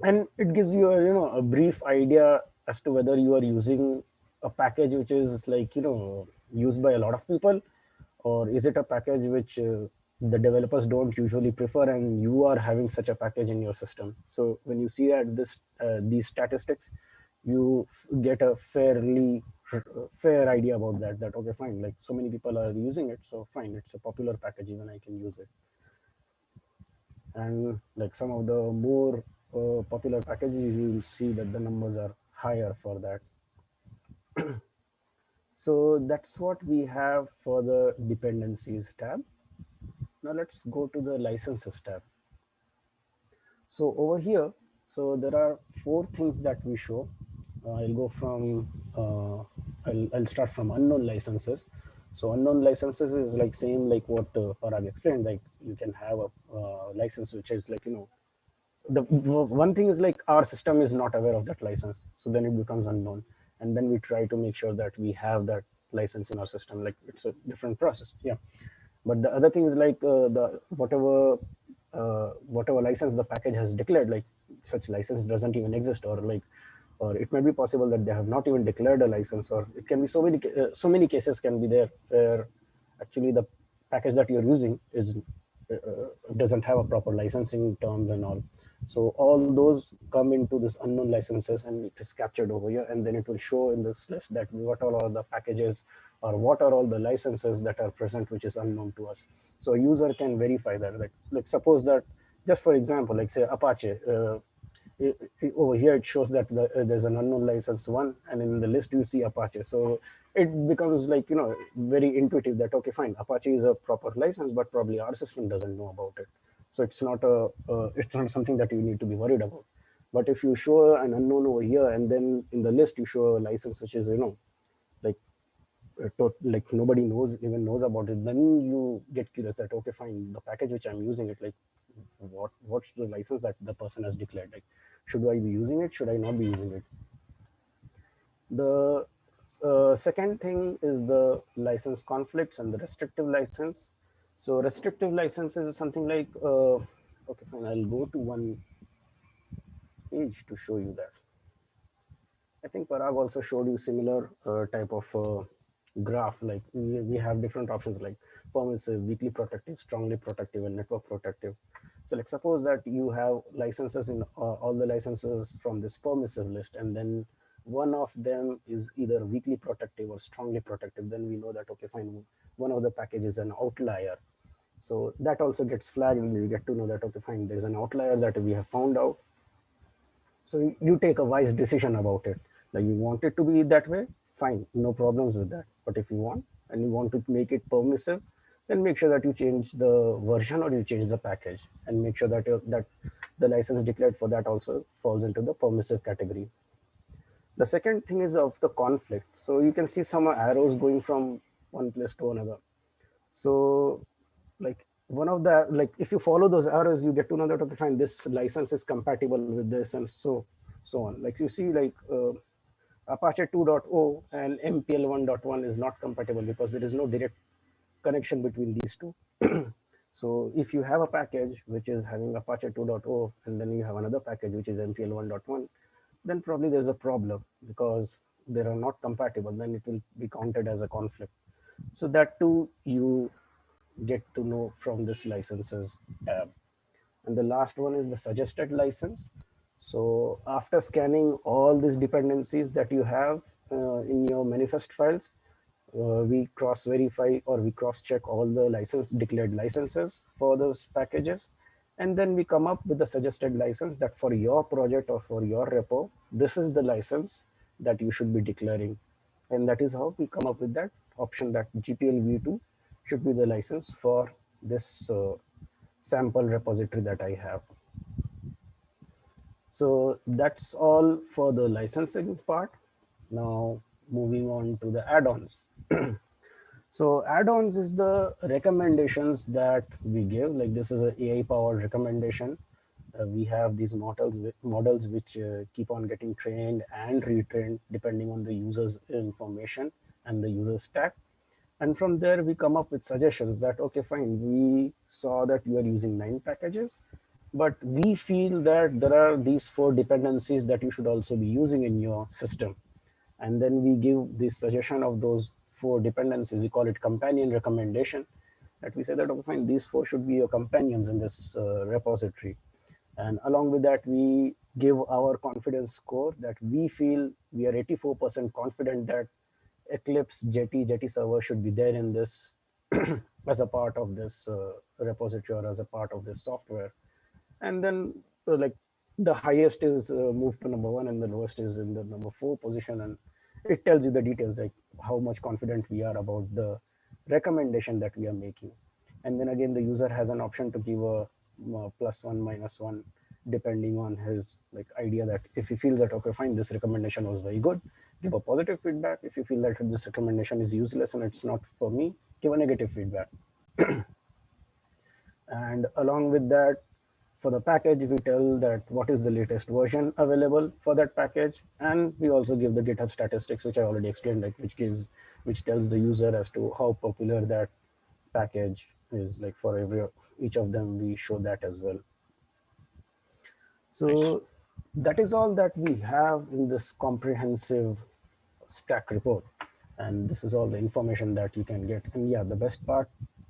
Speaker 5: And it gives you a brief idea as to whether you are using a package which is like, used by a lot of people, or is it a package which the developers don't usually prefer and you are having such a package in your system. So when you see at these statistics, you get a fair idea about that okay, fine, like so many people are using it, so fine, it's a popular package, even I can use it. And like some of the more popular packages, you will see that the numbers are higher for that. So that's what we have for the dependencies tab. Now let's go to the licenses tab. So over here, so there are 4 things that we show. I'll go from, I'll start from unknown licenses. So unknown licenses is like same like what Parag explained, like you can have a license which is like, the one thing is like our system is not aware of that license. So then it becomes unknown. And then we try to make sure that we have that license in our system, like it's a different process. Yeah. But the other thing is like the whatever license the package has declared, like such license doesn't even exist, or it may be possible that they have not even declared a license, or it can be so many cases can be there where actually the package that you're using is doesn't have a proper licensing terms and all. So all those come into this unknown licenses and it is captured over here, and then it will show in this list that what are all the packages or what are all the licenses that are present which is unknown to us. So a user can verify that. Like suppose that, just for example, like say Apache, over here it shows that there's an unknown license one, and in the list you see Apache. So it becomes like, very intuitive that, okay, fine, Apache is a proper license, but probably our system doesn't know about it. So it's not it's not something that you need to be worried about. But if you show an unknown over here, and then in the list you show a license which is, like like nobody even knows about it, then you get curious that, okay, fine, the package which I'm using it, like what's the license that the person has declared? Like, should I be using it? Should I not be using it? The second thing is the license conflicts and the restrictive license. So restrictive licenses is something like, okay, fine, I'll go to one page to show you that. I think Parag also showed you similar type of graph. Like we have different options like permissive, weakly protective, strongly protective, and network protective. So like suppose that you have licenses in all the licenses from this permissive list, and then one of them is either weakly protective or strongly protective. Then we know that, okay, fine, one of the packages is an outlier. So that also gets flagged, and you get to know that, okay, fine, there's an outlier that we have found out. So you take a wise decision about it. Like you want it to be that way, fine, no problems with that. But if you want, and you want to make it permissive, then make sure that you change the version or you change the package, and make sure that that the license declared for that also falls into the permissive category. The second thing is of the conflict. So you can see some arrows going from one place to another. So like one of the, like if you follow those arrows, you get to know that, okay, fine, this license is compatible with this, and so on. Like you see, like Apache 2.0 and MPL 1.1 is not compatible because there is no direct connection between these two. So if you have a package which is having Apache 2.0 and then you have another package which is MPL 1.1, then probably there's a problem because they are not compatible. Then it will be counted as a conflict. So that too you get to know from this licenses tab. And the last one is the suggested license. So after scanning all these dependencies that you have in your manifest files, we cross verify or we cross check all the declared licenses for those packages. And then we come up with the suggested license that for your project or for your repo, this is the license that you should be declaring. And that is how we come up with that option that GPL v2 should be the license for this sample repository that I have. So that's all for the licensing part. Now moving on to the add-ons. So add-ons is the recommendations that we give. Like this is an AI powered recommendation. We have these models which keep on getting trained and retrained depending on the user's information and the user stack. And from there, we come up with suggestions that, okay, fine, we saw that you are using 9 packages, but we feel that there are these 4 dependencies that you should also be using in your system. And then we give the suggestion of those 4 dependencies. We call it companion recommendation, that we say that, okay, fine, these 4 should be your companions in this repository. And along with that, we give our confidence score that we feel we are 84% confident that Eclipse, Jetty server should be there in this as a part of this repository or as a part of this software. And then like the highest is moved to number 1 and the lowest is in the number 4 position. And it tells you the details, like how much confident we are about the recommendation that we are making. And then again, the user has an option to give a +1, -1, depending on his like idea that if he feels that, okay, fine, this recommendation was very good, give a positive feedback. If you feel that this recommendation is useless and it's not for me, give a negative feedback. And along with that, for the package, we tell that what is the latest version available for that package. And we also give the GitHub statistics, which I already explained, like which tells the user as to how popular that package is. Like for each of them, we show that as well. So that is all that we have in this comprehensive stack report. And this is all the information that you can get. And yeah, the best part,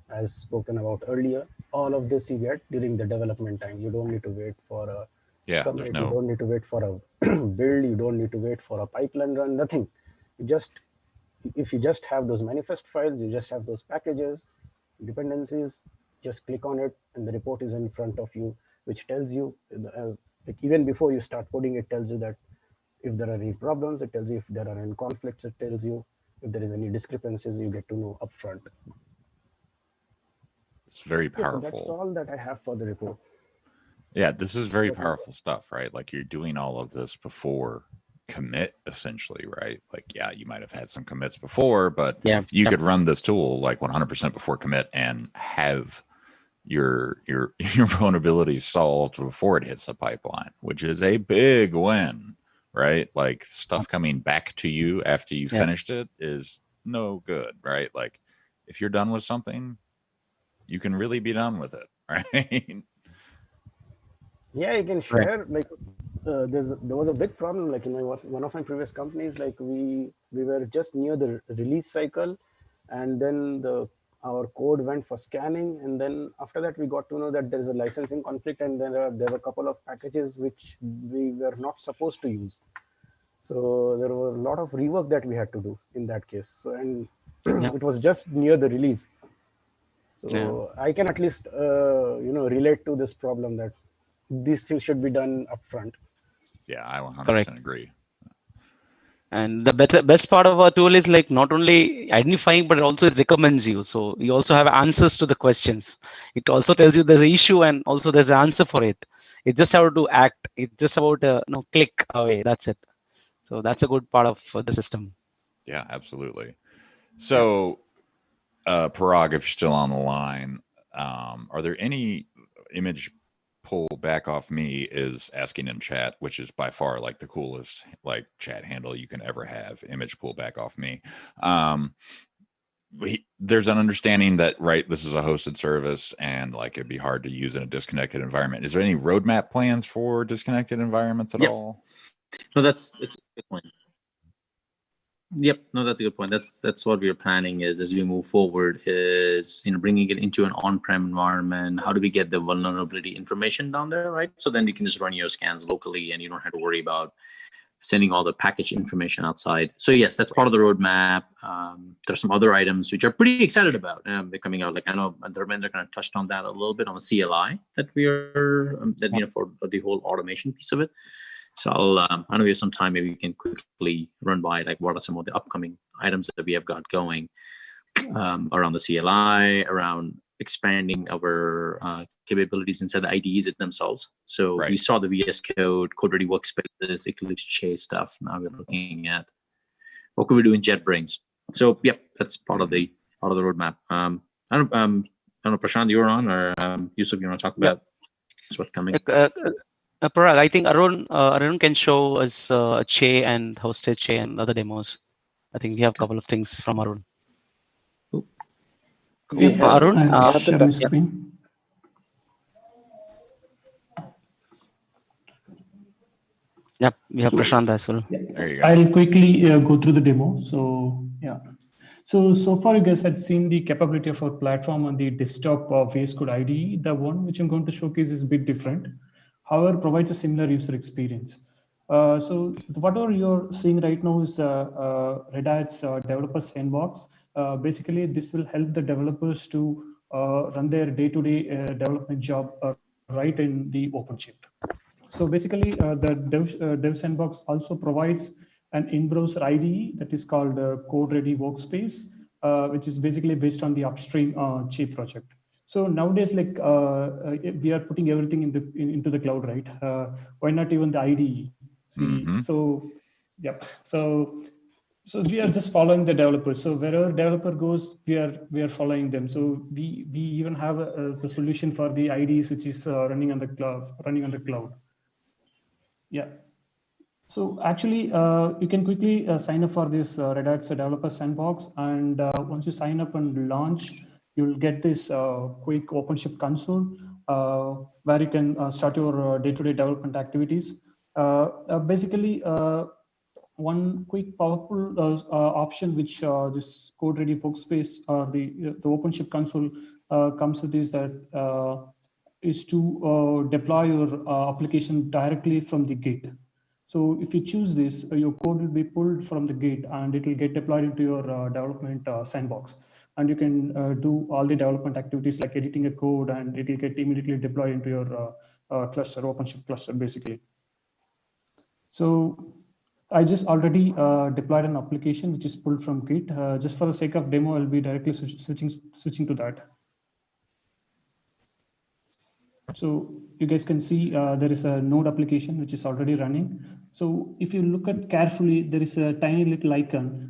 Speaker 5: as spoken about earlier, all of this you get during the development time. You don't need to wait for a
Speaker 1: Yeah,
Speaker 5: commit.
Speaker 1: there's no.
Speaker 5: You don't need to wait for a build. You don't need to wait for a pipeline run. Nothing. If you just have those manifest files, you just have those packages, dependencies, just click on it, and the report is in front of you, which tells you, like even before you start coding, it tells you that if there are any problems, it tells you if there are any conflicts, it tells you if there is any discrepancies, you get to know upfront.
Speaker 1: It's very powerful.
Speaker 5: So that's all that I have for the report.
Speaker 1: Yeah, this is very powerful stuff, right? Like you're doing all of this before commit, essentially, right? Like, yeah, you might have had some commits before, but you could run this tool like 100% before commit and have your vulnerabilities solved before it hits the pipeline, which is a big win, right? Like stuff coming back to you after you finished it is no good, right? Like if you're done with something, you can really be done with it, right?
Speaker 5: Yeah, you can share. Like there was a big problem. Like in one of my previous companies, like we were just near the release cycle, and then our code went for scanning, and then after that we got to know that there is a licensing conflict, and there were a couple of packages which we were not supposed to use. So there were a lot of rework that we had to do in that case. So and it was just near the release. So I can at least relate to this problem that these things should be done upfront.
Speaker 1: Yeah, I 100% agree.
Speaker 4: And the best part of our tool is like not only identifying, but also it recommends you. So you also have answers to the questions. It also tells you there's an issue and also there's an answer for it. It's just how to act. It's just about click away. That's it. So that's a good part of the system.
Speaker 1: Yeah, absolutely. So Parag, if you're still on the line, are there any image pull back off me is asking in chat, which is by far like the coolest like chat handle you can ever have, image pull back off me. There's an understanding that, right, this is a hosted service and like it'd be hard to use in a disconnected environment. Is there any roadmap plans for disconnected environments at all?
Speaker 2: No, it's a good point. Yep, no, that's a good point. That's what we're planning is as we move forward is bringing it into an on-prem environment. How do we get the vulnerability information down there, right? So then you can just run your scans locally and you don't have to worry about sending all the package information outside. So yes, that's part of the roadmap. There's some other items which are pretty excited about. They're coming out. Like I know Dharmendra kind of touched on that a little bit on the CLI that we are for the whole automation piece of it. So I know we have some time. Maybe we can quickly run by like what are some of the upcoming items that we have got going around the CLI, around expanding our capabilities inside the IDEs themselves. So we saw the VSCode, CodeReady workspaces, Eclipse Chase stuff. Now we're looking at what could we do in JetBrains. So yep, that's part of the roadmap. I don't know, Prashant, you're on, or Yusuf, you want to talk about what's coming?
Speaker 4: Parag, I think Arun can show us Che and hosted Che and other demos. I think we have a couple of things from Arun.
Speaker 6: Arun, share my screen.
Speaker 4: Yep, we have Prashant as well.
Speaker 1: There you go.
Speaker 6: I'll quickly go through the demo. So yeah. So far you guys had seen the capability of our platform on the desktop of VSCode IDE. The one which I'm going to showcase is a bit different. However, provides a similar user experience. So whatever you're seeing right now is Red Hat's developer Sandbox. Basically, this will help the developers to run their day-to-day development job right in the OpenShift. So basically, the Dev Sandbox also provides an in-browser IDE that is called CodeReady Workspace, which is basically based on the upstream Che project. So nowadays, like we are putting everything into the cloud, right? Why not even the IDE? So yeah, so we are just following the developers. So wherever developer goes, we are following them. So we even have the solution for the IDEs, which is running on the cloud. Yeah. So actually, you can quickly sign up for this Red Hat's developer sandbox, and once you sign up and launch, you'll get this quick OpenShift console where you can start your day-to-day development activities. Basically, one quick powerful option which this CodeReady workspace or the OpenShift console comes with is that is to deploy your application directly from the Git. So if you choose this, your code will be pulled from the Git and it will get deployed into your development sandbox. And you can do all the development activities like editing a code, and it will get immediately deployed into your cluster, OpenShift cluster, basically. So I just already deployed an application which is pulled from Git. Just for the sake of demo, I'll be directly switching to that. So you guys can see there is a node application which is already running. So if you look at carefully, there is a tiny little icon.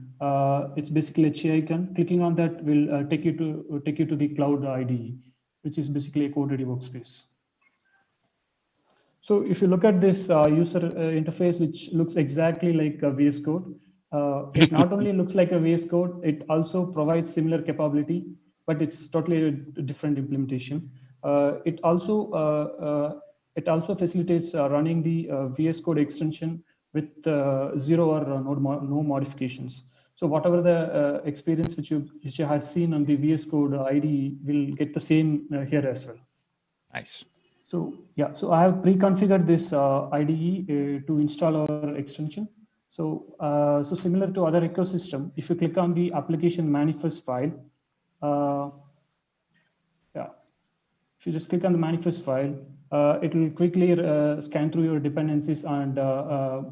Speaker 6: It's basically a chi icon. Clicking on that will take you to the cloud IDE, which is basically a CodeReady workspace. So if you look at this user interface, which looks exactly like a VS Code, it not only looks like a VS Code, it also provides similar capability, but it's totally a different implementation. It also facilitates running the VS Code extension with zero or no modifications. So whatever the experience which you had seen on the VS Code IDE will get the same here as well.
Speaker 1: Nice.
Speaker 6: So yeah, so I have pre-configured this IDE to install our extension. So so similar to other ecosystem, if you click on the application manifest file, yeah, if you just click on the manifest file, it will quickly scan through your dependencies and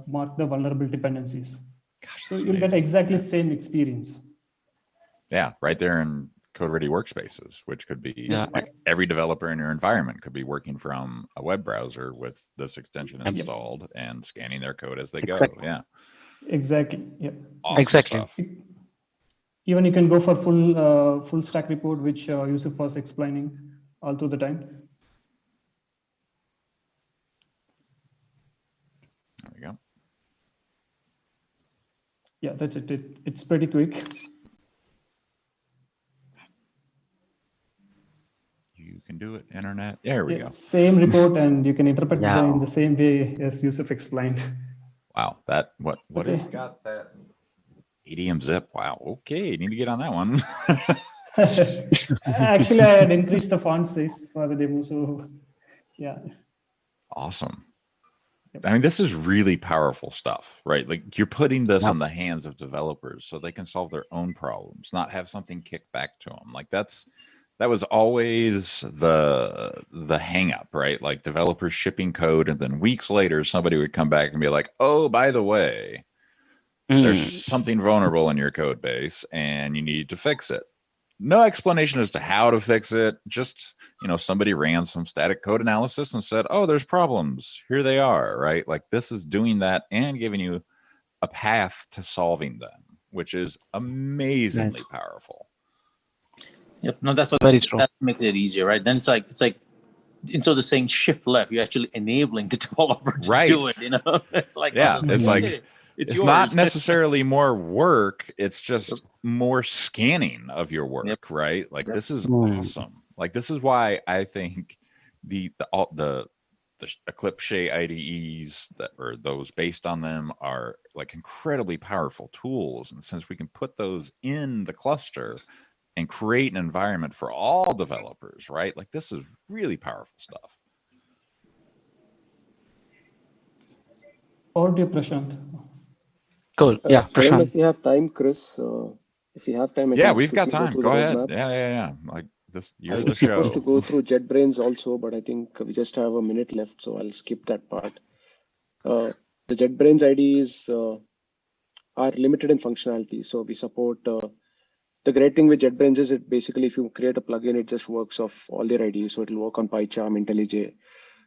Speaker 6: mark the vulnerable dependencies.
Speaker 1: Gosh,
Speaker 6: so you'll get exactly the same experience.
Speaker 1: Yeah, right there in CodeReady workspaces, which could be like every developer in your environment could be working from a web browser with this extension installed and scanning their code as they go. Yeah,
Speaker 6: exactly. Yeah,
Speaker 1: awesome stuff.
Speaker 6: Even you can go for full stack report, which Yusuf was explaining all through the time.
Speaker 1: There we go.
Speaker 6: Yeah, that's it. It's pretty quick.
Speaker 1: You can do it, internet. There we go.
Speaker 6: Same report, and you can interpret it in the same way as Yusuf explained.
Speaker 1: Wow, what has got that EDM zip? Wow, okay, need to get on that one.
Speaker 6: Actually, I had increased the font size for the demo, so yeah.
Speaker 1: Awesome. I mean, this is really powerful stuff, right? Like you're putting this in the hands of developers so they can solve their own problems, not have something kicked back to them. Like that was always the hang up, right? Like developers shipping code, and then weeks later, somebody would come back and be like, oh, by the way, there's something vulnerable in your code base and you need to fix it. No explanation as to how to fix it. Just, somebody ran some static code analysis and said, oh, there's problems. Here they are, right? Like this is doing that and giving you a path to solving them, which is amazingly powerful.
Speaker 2: Yep. No, that's what that makes it easier, right? Then it's like instead of saying shift left, you're actually enabling the developer to do it. It's like
Speaker 1: it's not necessarily more work. It's just more scanning of your work, right? Like this is awesome. Like this is why I think the Eclipse IDEs or those based on them are like incredibly powerful tools. And since we can put those in the cluster and create an environment for all developers, right? Like this is really powerful stuff.
Speaker 6: Or do Prashant?
Speaker 4: Cool. Yeah, Prashant.
Speaker 7: If you have time, Chris, if you have time,
Speaker 1: we've got time. Go ahead. Yeah. Like this, you're the show.
Speaker 7: I was supposed to go through JetBrains also, but I think we just have a minute left, so I'll skip that part. The JetBrains IDEs are limited in functionality, so we support. The great thing with JetBrains is it basically, if you create a plugin, it just works off all their IDEs. So it'll work on PyCharm, IntelliJ.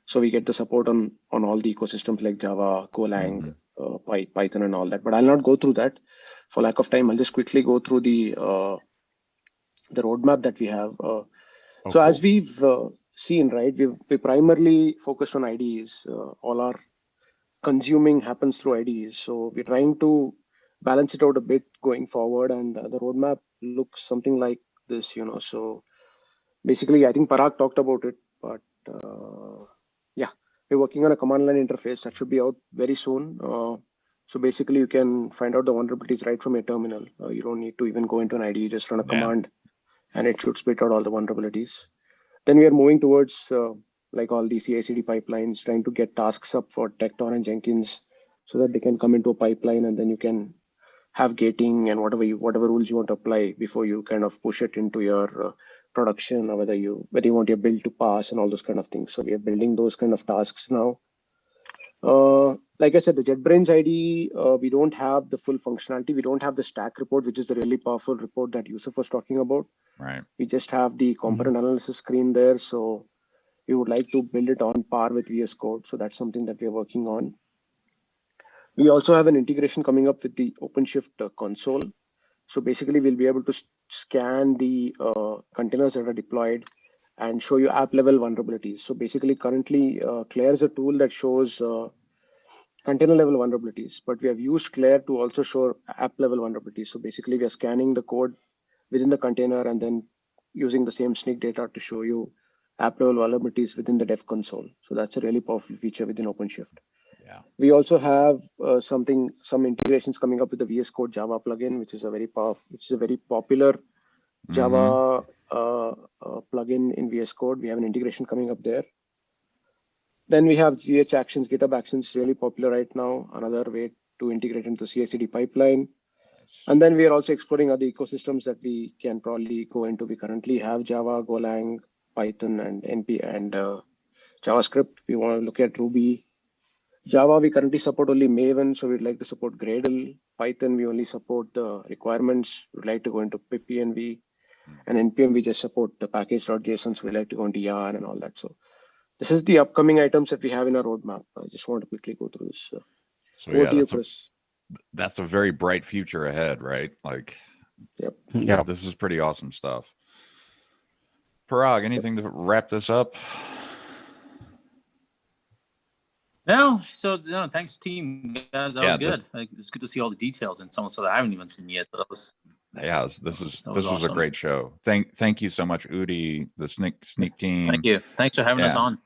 Speaker 7: So we get the support on all the ecosystems like Java, Golang, Python, and all that. But I'll not go through that for lack of time. I'll just quickly go through the roadmap that we have. So as we've seen, right, we primarily focused on IDEs. All our consuming happens through IDEs. So we're trying to balance it out a bit going forward, and the roadmap looks something like this, So basically, I think Parag talked about it, but we're working on a command line interface that should be out very soon. So basically, you can find out the vulnerabilities right from your terminal. You don't need to even go into an IDE, just run a command, and it should spit out all the vulnerabilities. Then we are moving towards like all the CI/CD pipelines, trying to get tasks up for Tekton and Jenkins so that they can come into a pipeline, and then you can have gating and whatever rules you want to apply before you kind of push it into your production, or whether you want your build to pass and all those kind of things. So we are building those kind of tasks now. Like I said, the JetBrains ID, we don't have the full functionality. We don't have the stack report, which is the really powerful report that Yusuf was talking about.
Speaker 1: Right.
Speaker 7: We just have the component analysis screen there. So we would like to build it on par with VS Code. So that's something that we're working on. We also have an integration coming up with the OpenShift console. So basically, we'll be able to scan the containers that are deployed and show you app level vulnerabilities. So basically, currently, Claire is a tool that shows container level vulnerabilities, but we have used Claire to also show app level vulnerabilities. So basically, we are scanning the code within the container and then using the same sneak data to show you app level vulnerabilities within the dev console. So that's a really powerful feature within OpenShift.
Speaker 1: Yeah.
Speaker 7: We also have some integrations coming up with the VS Code Java plugin, which is a very popular Java plugin in VS Code. We have an integration coming up there. Then we have GH Actions, GitHub Actions, really popular right now. Another way to integrate into CI/CD pipeline. And then we are also exploring other ecosystems that we can probably go into. We currently have Java, Golang, Python, and NP and JavaScript. We want to look at Ruby. Java, we currently support only Maven, so we'd like to support Gradle. Python, we only support the requirements. We'd like to go into pipenv. And NPM, we just support the package.json, so we'd like to go into yarn and all that. So this is the upcoming items that we have in our roadmap. I just want to quickly go through this.
Speaker 1: So
Speaker 7: over
Speaker 1: yeah,
Speaker 7: to you, Chris.
Speaker 1: That's a very bright future ahead, right? Like,
Speaker 7: yep.
Speaker 4: Yeah.
Speaker 1: This is pretty awesome stuff. Parag, anything to wrap this up?
Speaker 2: No, thanks team. That was good. It's good to see all the details and some that I haven't even seen yet. But this was
Speaker 1: awesome. A great show. Thank you so much, Udi, the Sneak team.
Speaker 2: Thank you. Thanks for having us on.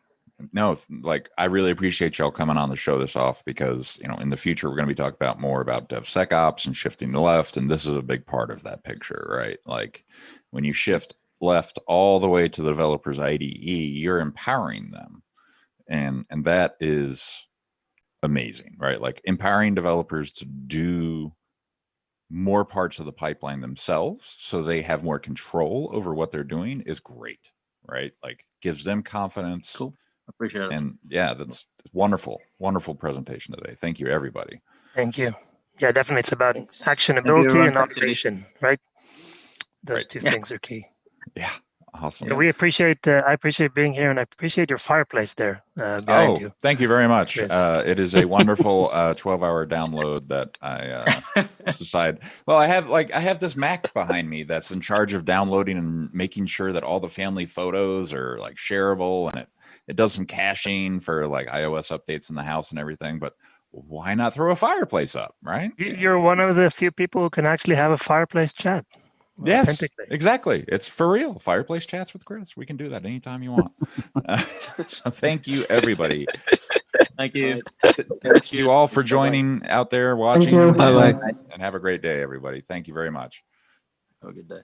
Speaker 1: No, like I really appreciate y'all coming on to show this off, because in the future we're going to be talking about more about DevSecOps and shifting to left, and this is a big part of that picture, right? Like when you shift left all the way to the developer's IDE, you're empowering them. And that is amazing, right? Like empowering developers to do more parts of the pipeline themselves so they have more control over what they're doing is great, right? Like gives them confidence.
Speaker 2: Cool. Appreciate it.
Speaker 1: And yeah, that's wonderful. Wonderful presentation today. Thank you, everybody.
Speaker 3: Thank you. Yeah, definitely. It's about actionability and automation, right? Those two things are key.
Speaker 1: Yeah. Awesome.
Speaker 3: Yeah, we appreciate. I appreciate being here, and I appreciate your fireplace there behind you.
Speaker 1: Thank you very much.
Speaker 3: Yes.
Speaker 1: It is a wonderful 12-hour download that I decided. Well, I have this Mac behind me that's in charge of downloading and making sure that all the family photos are like shareable, and it does some caching for like iOS updates in the house and everything. But why not throw a fireplace up, right?
Speaker 3: You're one of the few people who can actually have a fireplace chat.
Speaker 1: Yes, exactly. It's for real. Fireplace chats with Chris. We can do that anytime you want. So thank you, everybody.
Speaker 2: Thank you.
Speaker 1: Thank you all for joining out there watching.
Speaker 4: Bye-bye.
Speaker 1: And have a great day, everybody. Thank you very much.
Speaker 2: Have a good day.